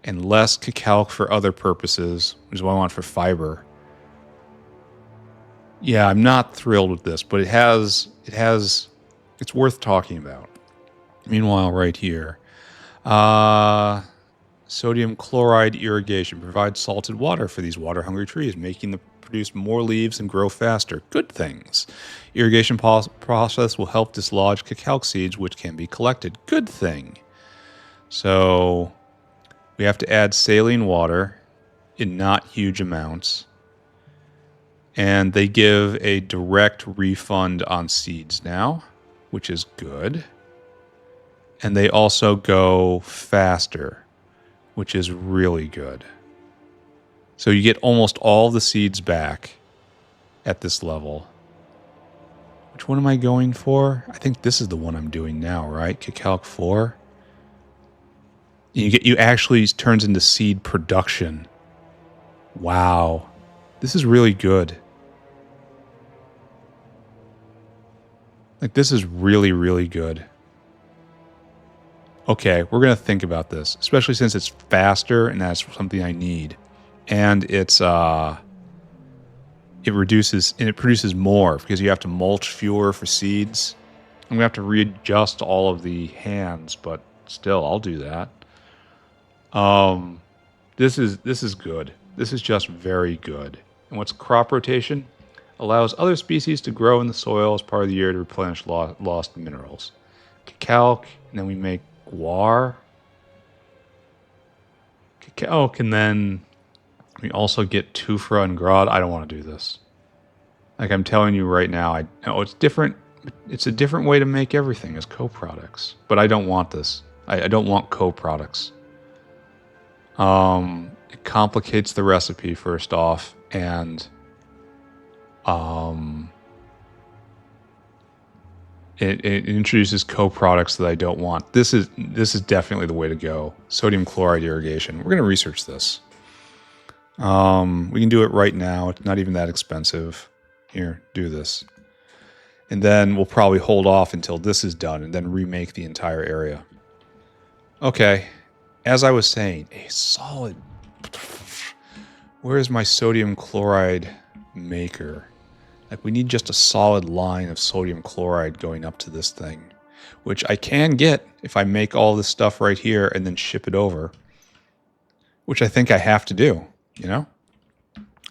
and less cacao for other purposes, which is what I want for fiber. Yeah, I'm not thrilled with this, but it's worth talking about. Meanwhile, right here, sodium chloride irrigation provides salted water for these water-hungry trees, making them produce more leaves and grow faster. Good things. Irrigation process will help dislodge cacao seeds, which can be collected. Good thing. So we have to add saline water in not huge amounts. And they give a direct refund on seeds now, which is good. And they also go faster, which is really good. So you get almost all the seeds back at this level. Which one am I going for? I think this is the one I'm doing now, right? Cacao 4. You actually turns into seed production. Wow. This is really good. Like, this is really, really good. Okay, we're going to think about this, especially since it's faster and that's something I need. And it reduces and it produces more because you have to mulch fewer for seeds. I'm going to have to readjust all of the hands, but still, I'll do that. This is good. This is just very good. And what's crop rotation? Allows other species to grow in the soil as part of the year to replenish lost minerals. Cacao, and then we make guar. Cacao, and then we also get tufa and grod. I don't want to do this. Like I'm telling you right now, it's different. It's a different way to make everything as co-products. But I don't want this. I don't want co-products. It complicates the recipe first off, and it introduces co-products that I don't want. This is definitely the way to go. Sodium chloride irrigation. We're going to research this. We can do it right now. It's not even that expensive. Here, do this. And then we'll probably hold off until this is done and then remake the entire area. Okay. As I was saying, a solid... Where is my sodium chloride maker? Like, we need just a solid line of sodium chloride going up to this thing, which I can get if I make all this stuff right here and then ship it over, which I think I have to do, you know?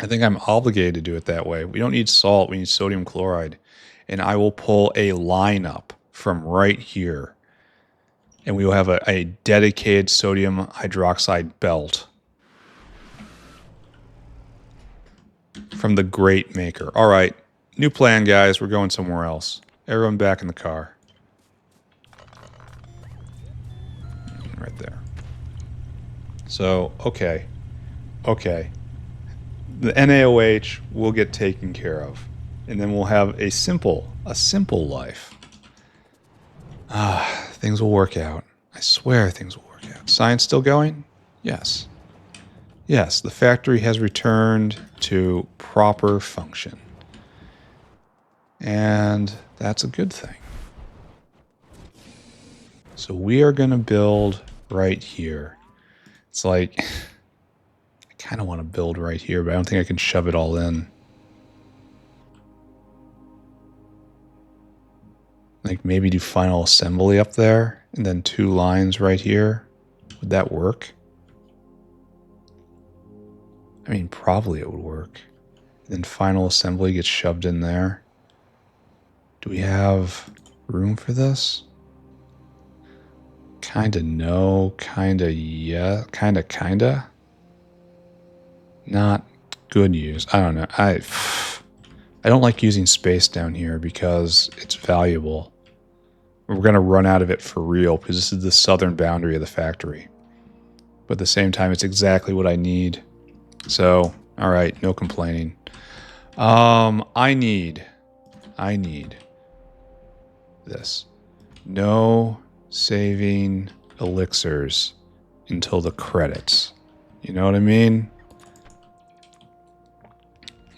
I think I'm obligated to do it that way. We don't need salt, we need sodium chloride. And I will pull a line up from right here, and we will have a dedicated sodium hydroxide belt from the great maker. All right, new plan, guys. We're going somewhere else. Everyone back in the car. Right there. So, okay. The NaOH will get taken care of. And then we'll have a simple life. Things will work out. I swear things will work out. Science still going? Yes. Yes, the factory has returned to proper function. And that's a good thing. So we are going to build right here. It's like, I kind of want to build right here, but I don't think I can shove it all in. Like maybe do final assembly up there and then 2 lines right here. Would that work? I mean, probably it would work. Then final assembly gets shoved in there. Do we have room for this? Kinda no, kinda yeah, kinda. Not good use. I don't know. I don't like using space down here because it's valuable. We're going to run out of it for real because this is the southern boundary of the factory. But at the same time, it's exactly what I need. So, all right, no complaining. I need this. No saving elixirs until the credits. You know what I mean?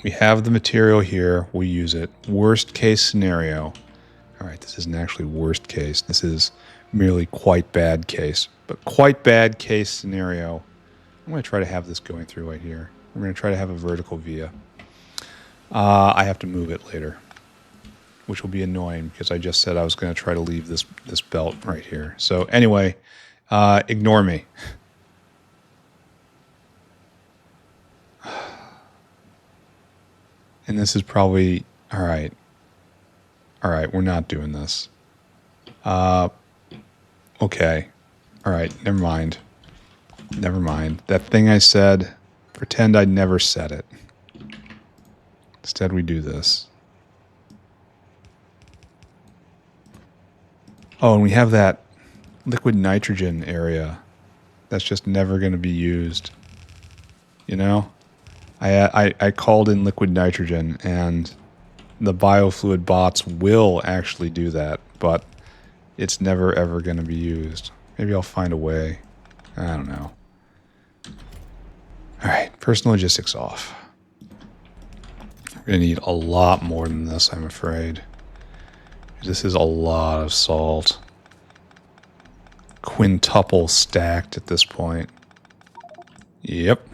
We have the material here. We'll use it. Worst case scenario. All right, this isn't actually worst case. This is merely quite bad case. But quite bad case scenario. I'm going to try to have this going through right here. We're going to try to have a vertical via. I have to move it later, which will be annoying because I just said I was going to try to leave this belt right here. So anyway, ignore me. And this is probably, all right, we're not doing this. Okay, all right, never mind. That thing I said, pretend I never said it. Instead, we do this. Oh, and we have that liquid nitrogen area that's just never going to be used. You know? I called in liquid nitrogen, and the biofluid bots will actually do that, but it's never ever going to be used. Maybe I'll find a way. I don't know. All right, personal logistics off. We're going to need a lot more than this, I'm afraid. This is a lot of salt. Quintuple stacked at this point. Yep.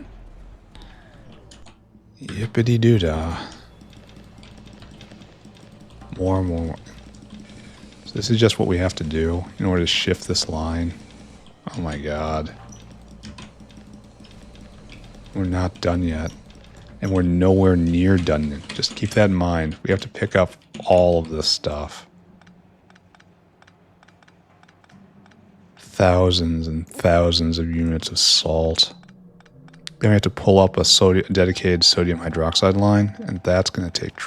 Yippity-doo-dah. More. So this is just what we have to do in order to shift this line. Oh my god. We're not done yet. And we're nowhere near done yet. Just keep that in mind. We have to pick up all of this stuff. Thousands and thousands of units of salt. Then we have to pull up a dedicated sodium hydroxide line, and that's going to take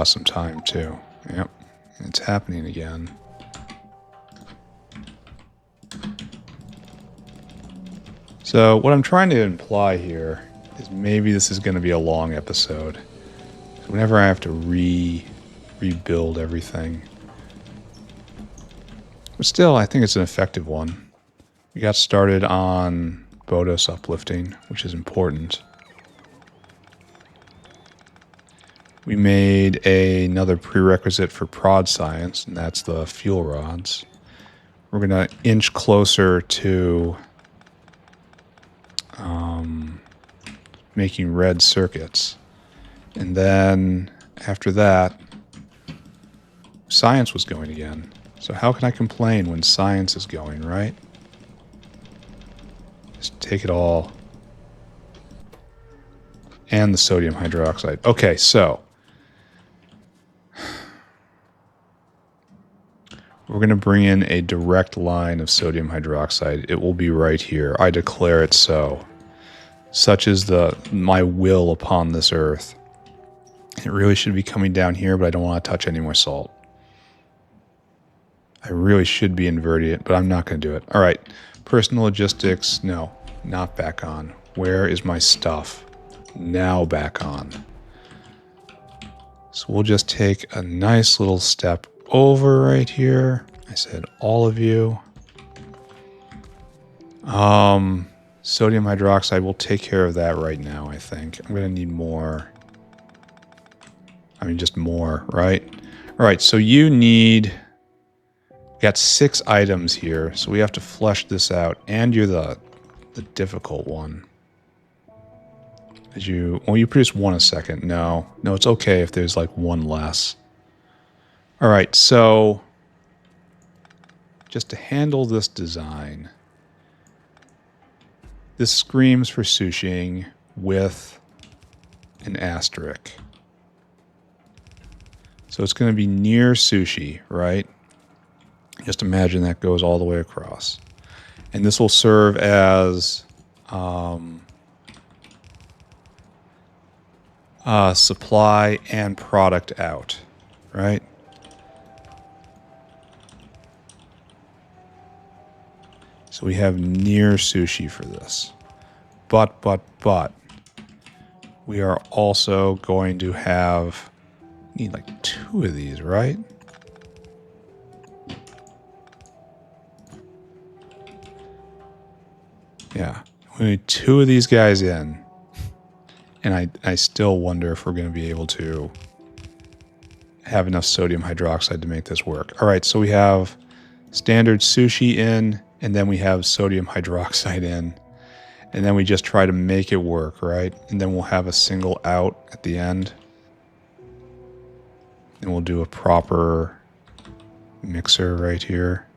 some time too. Yep, it's happening again. So what I'm trying to imply here is maybe this is going to be a long episode. Whenever I have to rebuild everything. But still, I think it's an effective one. We got started on Bhoddos uplifting, which is important. We made another prerequisite for prod science, and that's the fuel rods. We're going to inch closer to making red circuits. And then after that, science was going again. So how can I complain when science is going, right? Just take it all. And the sodium hydroxide. Okay, so we're going to bring in a direct line of sodium hydroxide. It will be right here. I declare it so. Such is my will upon this earth. It really should be coming down here, but I don't want to touch any more salt. I really should be inverting it, but I'm not going to do it. All right, personal logistics, no, not back on. Where is my stuff? Now back on. So we'll just take a nice little step over right here. I said all of you. Sodium hydroxide will take care of that right now, I think. I'm going to need more. I mean, just more, right? All right, so you need... Got 6 items here, so we have to flesh this out. And you're the difficult one. Well, you produce 1 a second. No, it's okay if there's like 1 less. All right, so just to handle this design, this screams for sushing with an asterisk. So it's going to be near sushi, right? Just imagine that goes all the way across. And this will serve as supply and product out, right? So we have near sushi for this. But, we are also going to have, need like 2 of these, right? Yeah, we need 2 of these guys in. And I still wonder if we're going to be able to have enough sodium hydroxide to make this work. All right, so we have standard sushi in, and then we have sodium hydroxide in. And then we just try to make it work, right? And then we'll have a single out at the end. And we'll do a proper mixer right here.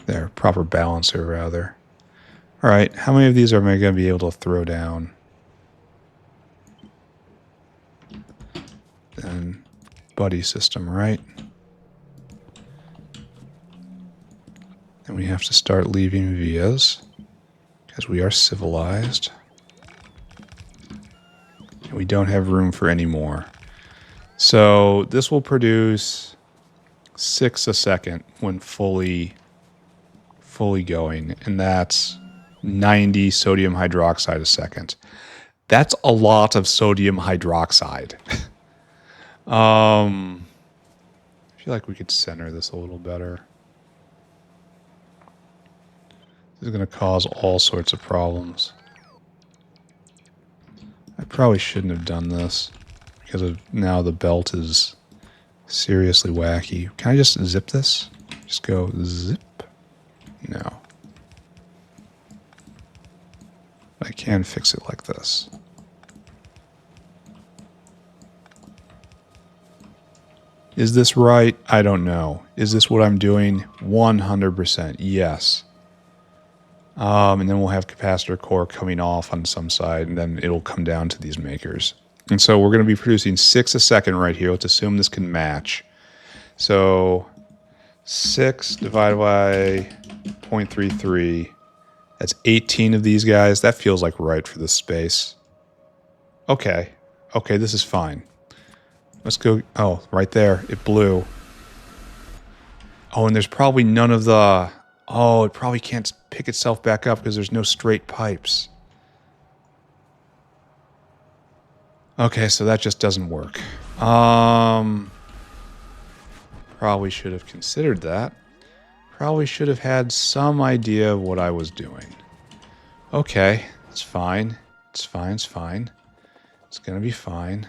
There, proper balancer, rather. All right, how many of these am I going to be able to throw down? And buddy system, right? And we have to start leaving vias because we are civilized. And we don't have room for any more. So this will produce 6 a second when fully going, and that's 90 sodium hydroxide a second. That's a lot of sodium hydroxide. I feel like we could center this a little better. This is going to cause all sorts of problems. I probably shouldn't have done this because of now the belt is seriously wacky. Can I just zip this? Just go zip? No. I can fix it like this. Is this right? I don't know. Is this what I'm doing? 100% yes. And then we'll have capacitor core coming off on some side, and then it'll come down to these makers. And so we're going to be producing 6 a second right here. Let's assume this can match. So 6 divided by 0.33. That's 18 of these guys. That feels like right for this space. Okay. Okay, this is fine. Let's go. Oh, right there. It blew. Oh, and there's probably none of the... Oh, it probably can't pick itself back up because there's no straight pipes. Okay, so that just doesn't work. Probably should have considered that. Probably should have had some idea of what I was doing. Okay, it's fine. It's fine, it's fine. It's gonna be fine.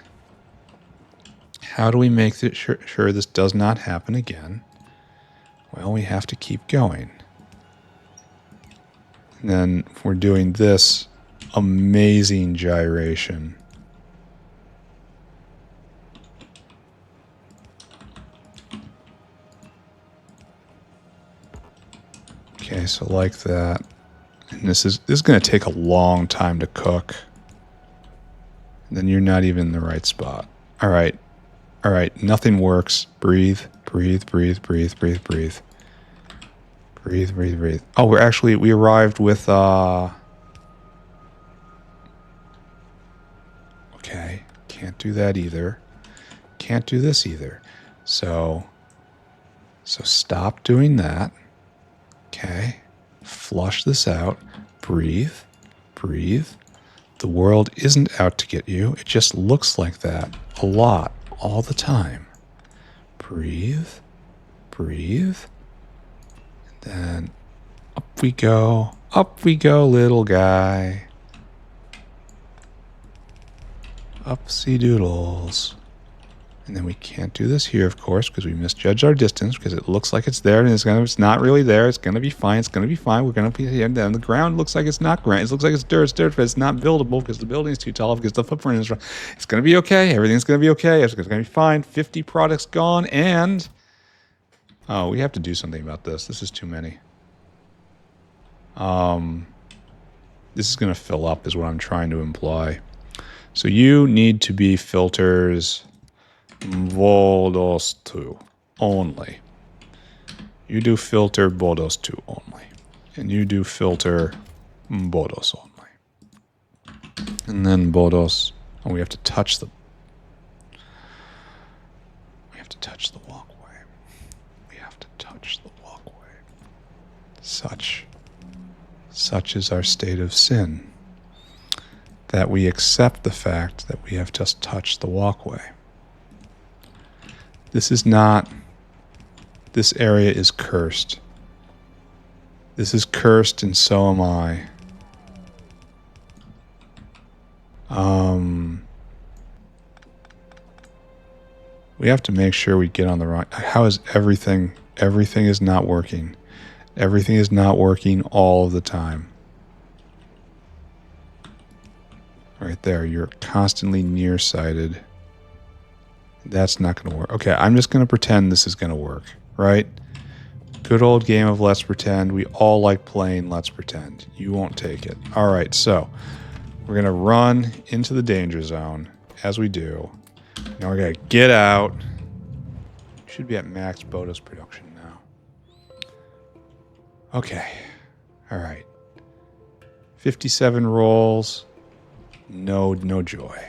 How do we make sure this does not happen again? Well, we have to keep going. And then we're doing this amazing gyration. Okay, so like that. And this is going to take a long time to cook. And then you're not even in the right spot. All right. All right, nothing works. Breathe, breathe, breathe, breathe, breathe, breathe. Breathe, breathe, breathe. Oh, we arrived with, okay, can't do that either. Can't do this either. So stop doing that. Okay, flush this out. Breathe, breathe. The world isn't out to get you. It just looks like that a lot, all the time. Breathe, breathe. And then up we go, little guy. Upsy doodles. And then we can't do this here, of course, because we misjudged our distance, because it looks like it's there, and it's not really there. It's going to be fine. It's going to be fine. We're going to be here. And the ground looks like it's not ground. It looks like it's dirt. It's dirt, but it's not buildable because the building is too tall, because the footprint is wrong. It's going to be okay. Everything's going to be okay. It's going to be fine. 50 products gone, and... Oh, we have to do something about this. This is too many. This is going to fill up, is what I'm trying to imply. So you need to be filters... Bhoddos 2 only. You do filter Bhoddos 2 only. And you do filter Bhoddos only. And then Bhoddos. Oh, we have to touch the... We have to touch the walkway. We have to touch the walkway. Such is our state of sin, that we accept the fact that we have just touched the walkway. This is not... This area is cursed. This is cursed, and so am I. We have to make sure we get on the right... How is everything... Everything is not working. Everything is not working all of the time. Right there, you're constantly nearsighted. That's not going to work. Okay, I'm just going to pretend this is going to work, right? Good old game of Let's Pretend. We all like playing Let's Pretend. You won't take it. All right, so we're going to run into the danger zone, as we do. Now we're going to get out. Should be at max Bhoddos production now. Okay. All right. 57 rolls. No joy.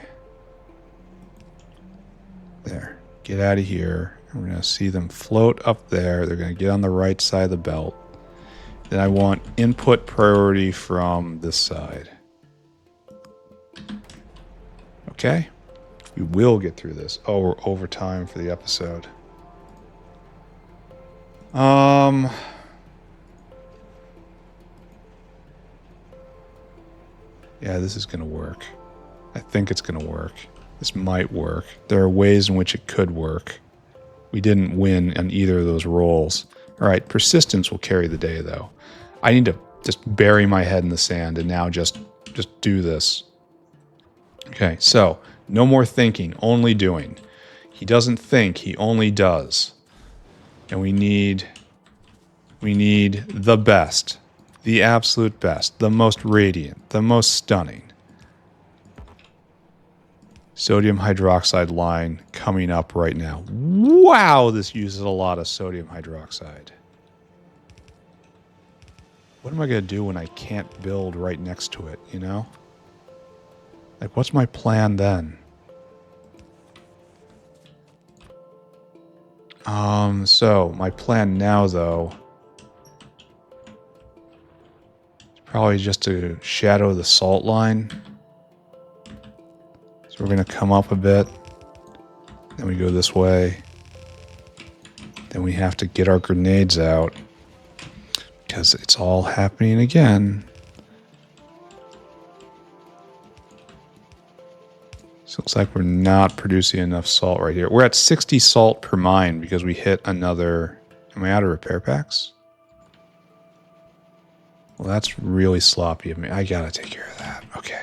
There. Get out of here. We're going to see them float up there. They're going to get on the right side of the belt. Then I want input priority from this side. Okay. We will get through this. Oh, we're over time for the episode. Yeah, this is going to work. I think it's going to work. This might work. There are ways in which it could work. We didn't win on either of those rolls. All right, persistence will carry the day, though. I need to just bury my head in the sand and now just do this. Okay, so no more thinking, only doing. He doesn't think, he only does. And we need the best, the absolute best, the most radiant, the most stunning. Sodium hydroxide line coming up right now. Wow, this uses a lot of sodium hydroxide. What am I going to do when I can't build right next to it, you know? Like, what's my plan then? So my plan now, though, is probably just to shadow the salt line. So we're going to come up a bit. Then we go this way. Then we have to get our grenades out, because it's all happening again. So it looks like we're not producing enough salt right here. We're at 60 salt per mine because we hit another... Am I out of repair packs? Well, that's really sloppy of me. I gotta take care of that. Okay.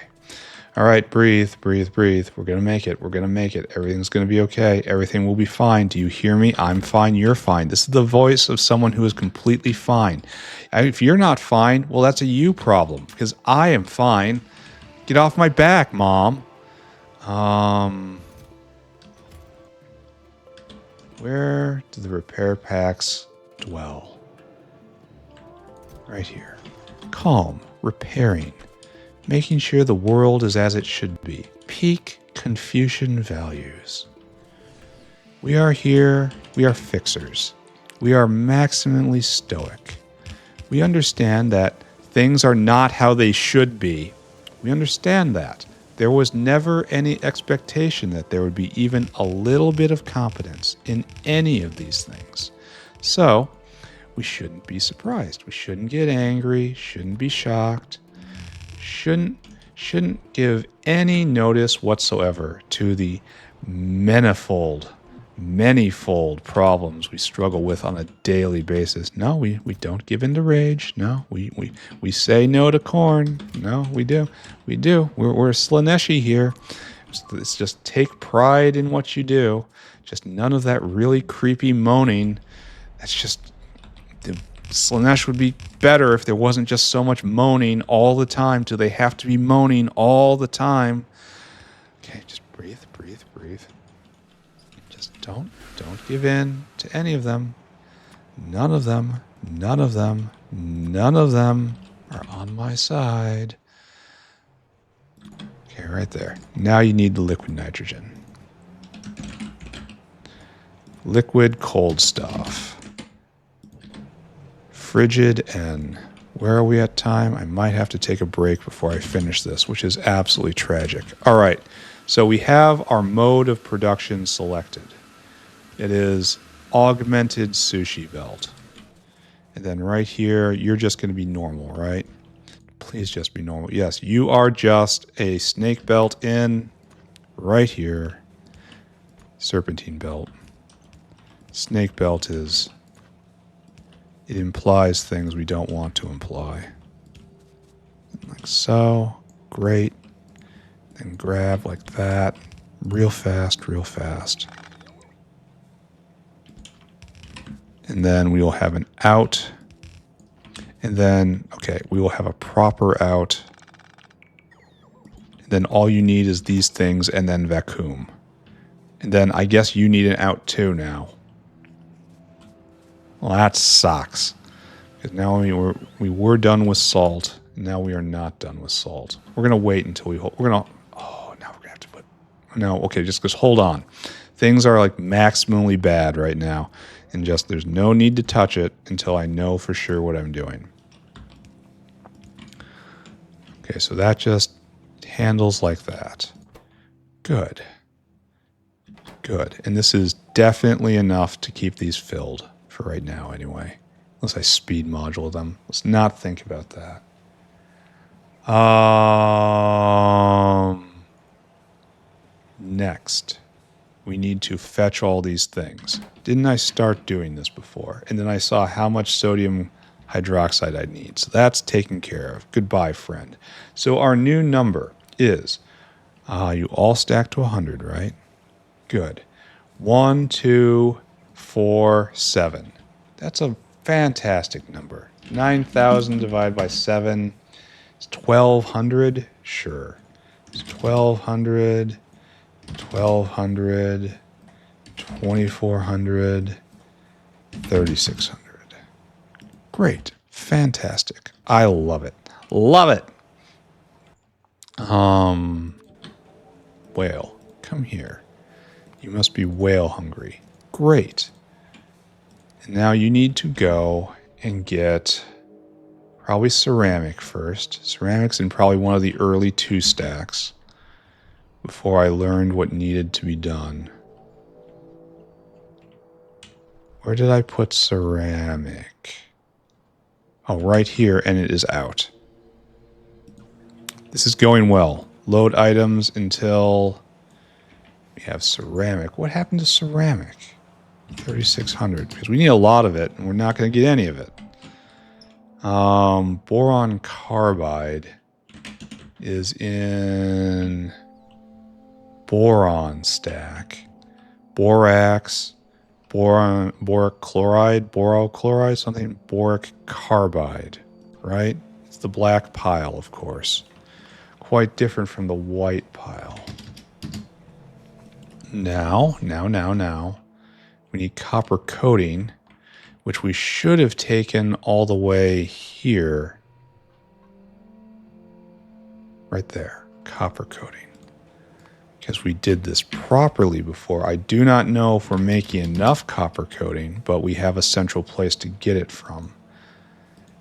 All right, breathe, breathe, breathe. We're going to make it. We're going to make it. Everything's going to be okay. Everything will be fine. Do you hear me? I'm fine. You're fine. This is the voice of someone who is completely fine. If you're not fine, well, that's a you problem, because I am fine. Get off my back, Mom. Where do the repair packs dwell? Right here. Calm, repairing. Making sure the world is as it should be. Peak Confucian values. We are here, we are fixers. We are maximally stoic. We understand that things are not how they should be. We understand that. There was never any expectation that there would be even a little bit of competence in any of these things. So we shouldn't be surprised. We shouldn't get angry, shouldn't be shocked, shouldn't give any notice whatsoever to the manifold problems we struggle with on a daily basis. No, we don't give in to rage. No, we say no to corn. No, we do. We're Slaneshi here. It's just take pride in what you do. Just none of that really creepy moaning. That's just... Slanesh would be better if there wasn't just so much moaning all the time. Do they have to be moaning all the time? Okay, just breathe. Just don't give in to any of them. None of them are on my side. Okay, right there. Now you need the liquid nitrogen. Liquid cold stuff. Frigid N. Where are we at time? I might have to take a break before I finish this, which is absolutely tragic. All right, so we have our mode of production selected. It is augmented sushi belt. And then right here, you're just going to be normal, right? Please just be normal. Yes, you are just a snake belt in right here. Serpentine belt. Snake belt is... it implies things we don't want to imply. Like so. Great. Then grab like that. Real fast. And then we will have an out. And then, okay, we will have a proper out. And then all you need is these things and then vacuum. And then I guess you need an out too now. Well, that sucks. Because now we were done with salt. Now we are not done with salt. We're going to wait until now we're going to have to put... No, okay, just hold on. Things are like maximally bad right now. And just there's no need to touch it until I know for sure what I'm doing. Okay, so that just handles like that. Good. And this is definitely enough to keep these filled. For right now, anyway. Unless I speed module them. Let's not think about that. Next, we need to fetch all these things. Didn't I start doing this before? And then I saw how much sodium hydroxide I need. So that's taken care of. Goodbye, friend. So our new number is, you all stack to 100, right? Good. 1, 2, 4, 7. That's a fantastic number. 9,000 divided by 7 is 1,200. Sure. It's 1,200, 1,200, 2,400, 3,600. Great. Fantastic. I love it. Whale, come here. You must be whale hungry. Great. And now you need to go and get probably ceramic first. Ceramic's in probably one of the early 2 stacks before I learned what needed to be done. Where did I put ceramic? Oh, right here, and it is out. This is going well. Load items until we have ceramic. What happened to ceramic? 3,600, because we need a lot of it, and we're not going to get any of it. Boron carbide is in boron stack. Borax, boric chloride, borochloride, something, boric carbide, right? It's the black pile, of course. Quite different from the white pile. Now. We need copper coating, which we should have taken all the way here. Right there, copper coating. Because we did this properly before. I do not know if we're making enough copper coating, but we have a central place to get it from.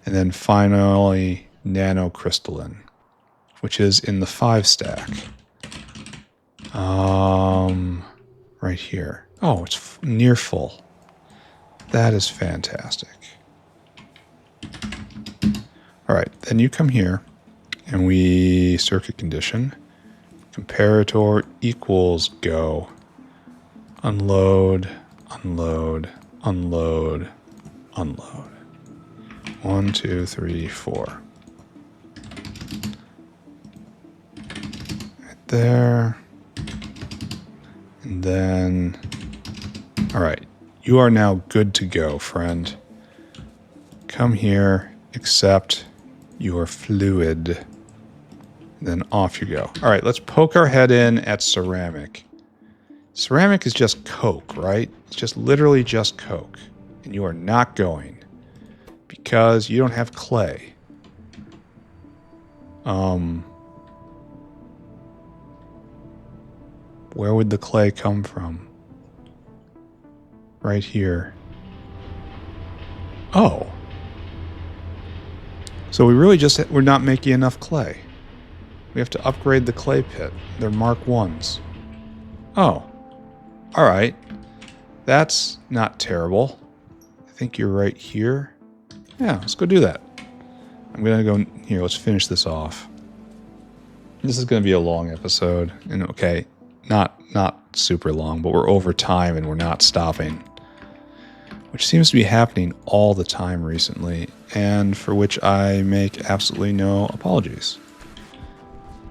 And then finally, nanocrystalline, which is in the 5 stack. Right here. Oh, it's near full. That is fantastic. All right, then you come here and we circuit condition. Comparator equals go. Unload, unload, unload, unload. 1, 2, 3, 4. Right there. And then, all right, you are now good to go, friend. Come here, accept your fluid, then off you go. All right, let's poke our head in at ceramic. Ceramic is just coke, right? It's just literally just coke. And you are not going because you don't have clay. Where would the clay come from? Right here. Oh. So we're not making enough clay. We have to upgrade the clay pit. They're Mark 1s. Oh. Alright. That's not terrible. I think you're right here. Yeah, let's go do that. I'm gonna go here, let's finish this off. This is gonna be a long episode. And okay, not super long, but we're over time and we're not stopping. Which seems to be happening all the time recently, and for which I make absolutely no apologies.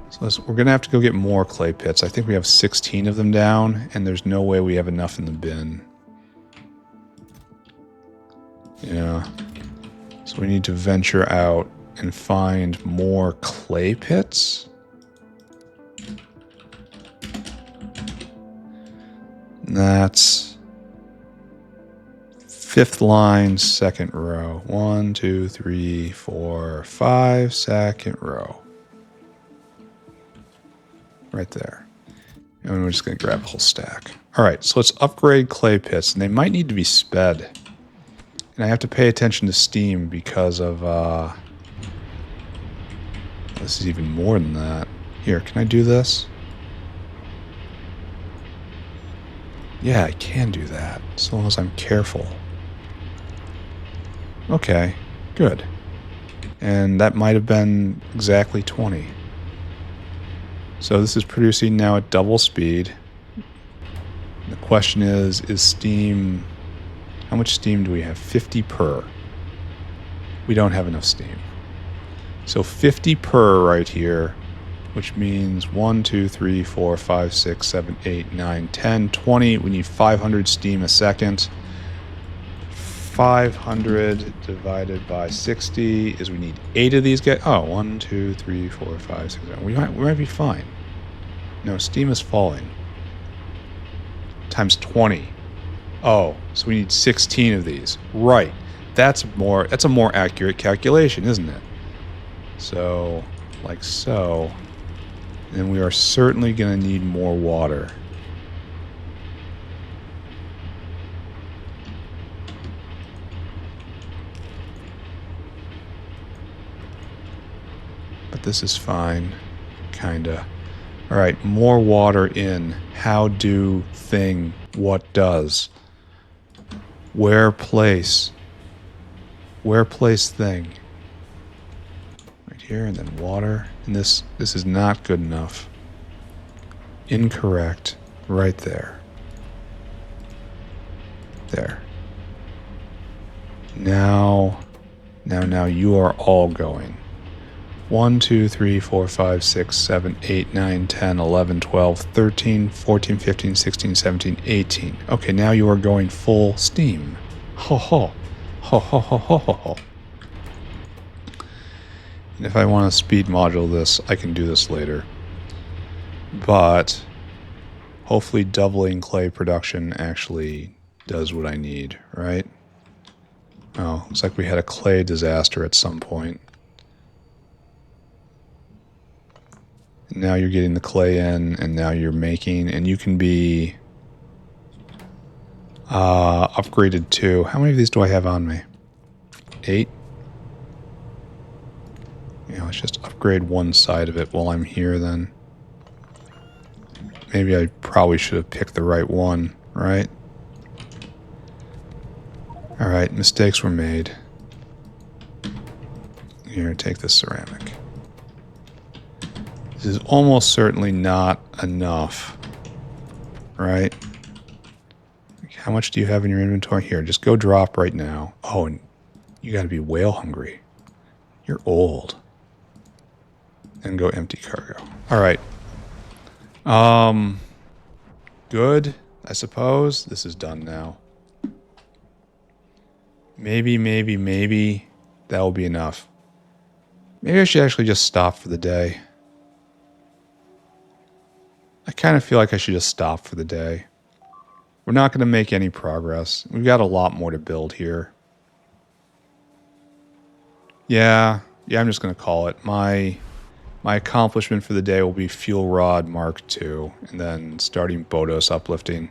So we're going to have to go get more clay pits. I think we have 16 of them down, and there's no way we have enough in the bin. Yeah. So we need to venture out and find more clay pits. And that's 5th line, 2nd row. 1, 2, 3, 4, 5, 2nd row. Right there. And we're just going to grab a whole stack. All right, so let's upgrade clay pits. And they might need to be sped. And I have to pay attention to steam because of... this is even more than that. Here, can I do this? Yeah, I can do that, as long as I'm careful. Okay, good. And that might have been exactly 20. So this is producing now at double speed. The question is steam... How much steam do we have? 50 per. We don't have enough steam. So 50 per right here, which means 1, 2, 3, 4, 5, 6, 7, 8, 9, 10, 20. We need 500 steam a second. 500 divided by 60 is we need 8 of these guys. Oh, 1, 2, 3, 4, 5, 6, 7. We might be fine. No, steam is falling. Times 20. Oh, so we need 16 of these. Right. That's a more accurate calculation, isn't it? So, like so. Then we are certainly going to need more water. But this is fine. Kinda. Alright, more water in. How do thing. What does. Where place. Where place thing. Right here, and then water. And this is not good enough. Incorrect. Right there. There. Now you are all going. 1, 2, 3, 4, 5, 6, 7, 8, 9, 10, 11, 12, 13, 14, 15, 16, 17, 18. Okay, now you are going full steam. Ho ho. Ho ho ho ho ho ho. And if I want to speed module this, I can do this later. But hopefully doubling clay production actually does what I need, right? Oh, looks like we had a clay disaster at some point. Now you're getting the clay in, and now you're making, and you can be upgraded too. How many of these do I have on me? 8? Yeah, let's just upgrade one side of it while I'm here then. Maybe I probably should have picked the right one, right? All right, mistakes were made. Here, take this ceramic. This is almost certainly not enough, right? How much do you have in your inventory? Here, just go drop right now. Oh, and you got to be whale hungry. You're old. And go empty cargo. All right. Good, I suppose. This is done now. Maybe that will be enough. Maybe I should actually just stop for the day. I kind of feel like I should just stop for the day. We're not going to make any progress. We've got a lot more to build here. Yeah, I'm just going to call it. My accomplishment for the day will be Fuel Rod Mk2, and then starting Bhoddos uplifting.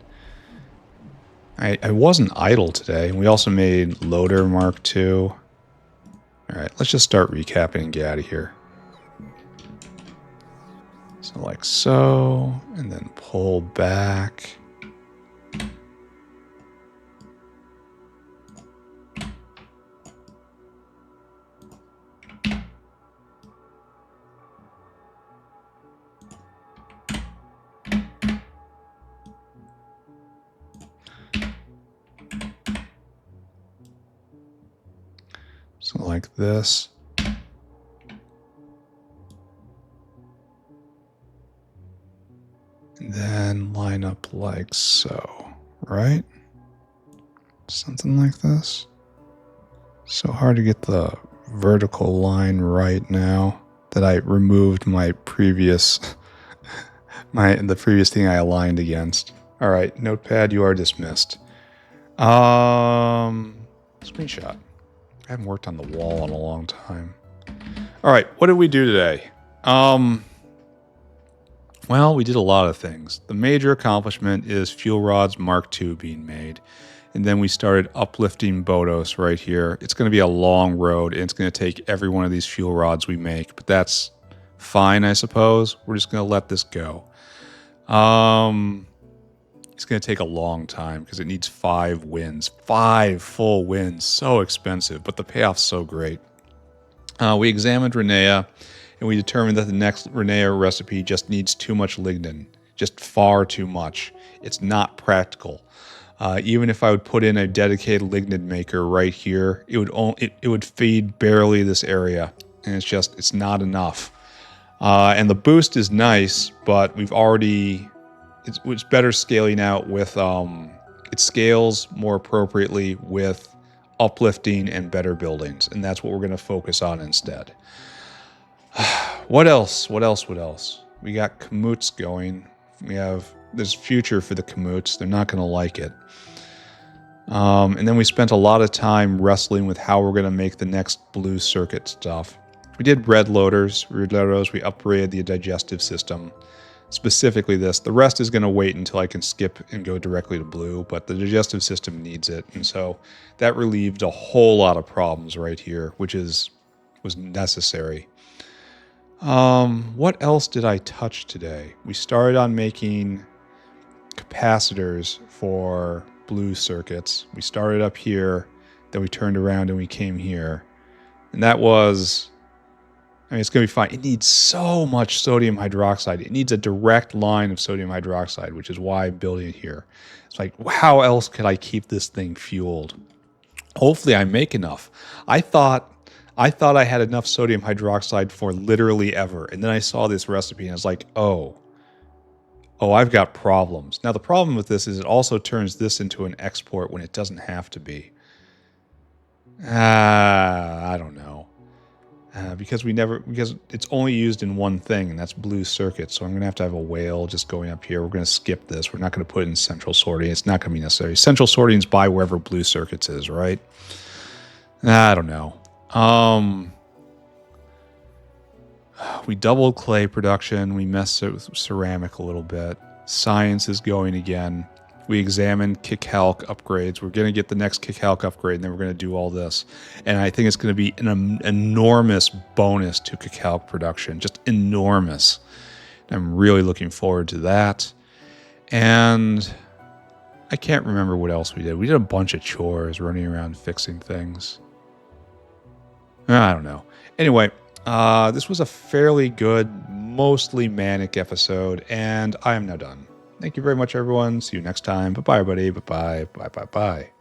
I wasn't idle today. We also made Loader Mk2. All right, let's just start recapping and get out of here. So like so, and then pull back. So like this. And then line up like so, right? Something like this. So hard to get the vertical line right now that I removed my previous, the previous thing I aligned against. All right, notepad, you are dismissed. Screenshot. I haven't worked on the wall in a long time. All right, what did we do today? Well, we did a lot of things. The major accomplishment is Fuel Rods Mk2 being made. And then we started uplifting Bhoddos right here. It's going to be a long road, and it's going to take every one of these fuel rods we make. But that's fine, I suppose. We're just going to let this go. It's going to take a long time because it needs 5 wins. 5 full wins. So expensive, but the payoff's so great. We examined Rinea, and we determined that the next Rinea recipe just needs too much lignin. Just far too much. It's not practical. Even if I would put in a dedicated lignin maker right here, it would feed barely this area, and it's not enough. And the boost is nice, but it's better scaling out with it scales more appropriately with uplifting and better buildings, and that's what we're going to focus on instead. What else? We got Kamoots going. There's future for the Kamoots. They're not going to like it. And then we spent a lot of time wrestling with how we're going to make the next blue circuit stuff. We did red loaders. We upgraded the digestive system. Specifically this. The rest is going to wait until I can skip and go directly to blue, but the digestive system needs it. And so that relieved a whole lot of problems right here, which was necessary. What else did I touch today? We started on making capacitors for blue circuits. We started up here, then we turned around and we came here. And that was, it's going to be fine. It needs so much sodium hydroxide. It needs a direct line of sodium hydroxide, which is why I'm building it here. It's like, how else could I keep this thing fueled? Hopefully I make enough. I thought I had enough sodium hydroxide for literally ever. And then I saw this recipe and I was like, oh, I've got problems. Now the problem with this is it also turns this into an export when it doesn't have to be. I don't know. Because it's only used in one thing, and that's blue circuits. So I'm going to have a whale just going up here. We're going to skip this. We're not going to put it in central sorting. It's not going to be necessary. Central sorting is by wherever blue circuits is, right? I don't know. We doubled clay production. We messed with ceramic a little bit. Science is going again. We examined Kichalc upgrades. We're going to get the next Kichalc upgrade, and then we're going to do all this. And I think it's going to be an enormous bonus to Kichalc production. Just enormous. I'm really looking forward to that. And I can't remember what else we did. We did a bunch of chores, running around fixing things. I don't know. Anyway, this was a fairly good, mostly manic episode, and I am now done. Thank you very much, everyone. See you next time. Bye-bye, everybody. Bye-bye. Bye-bye-bye.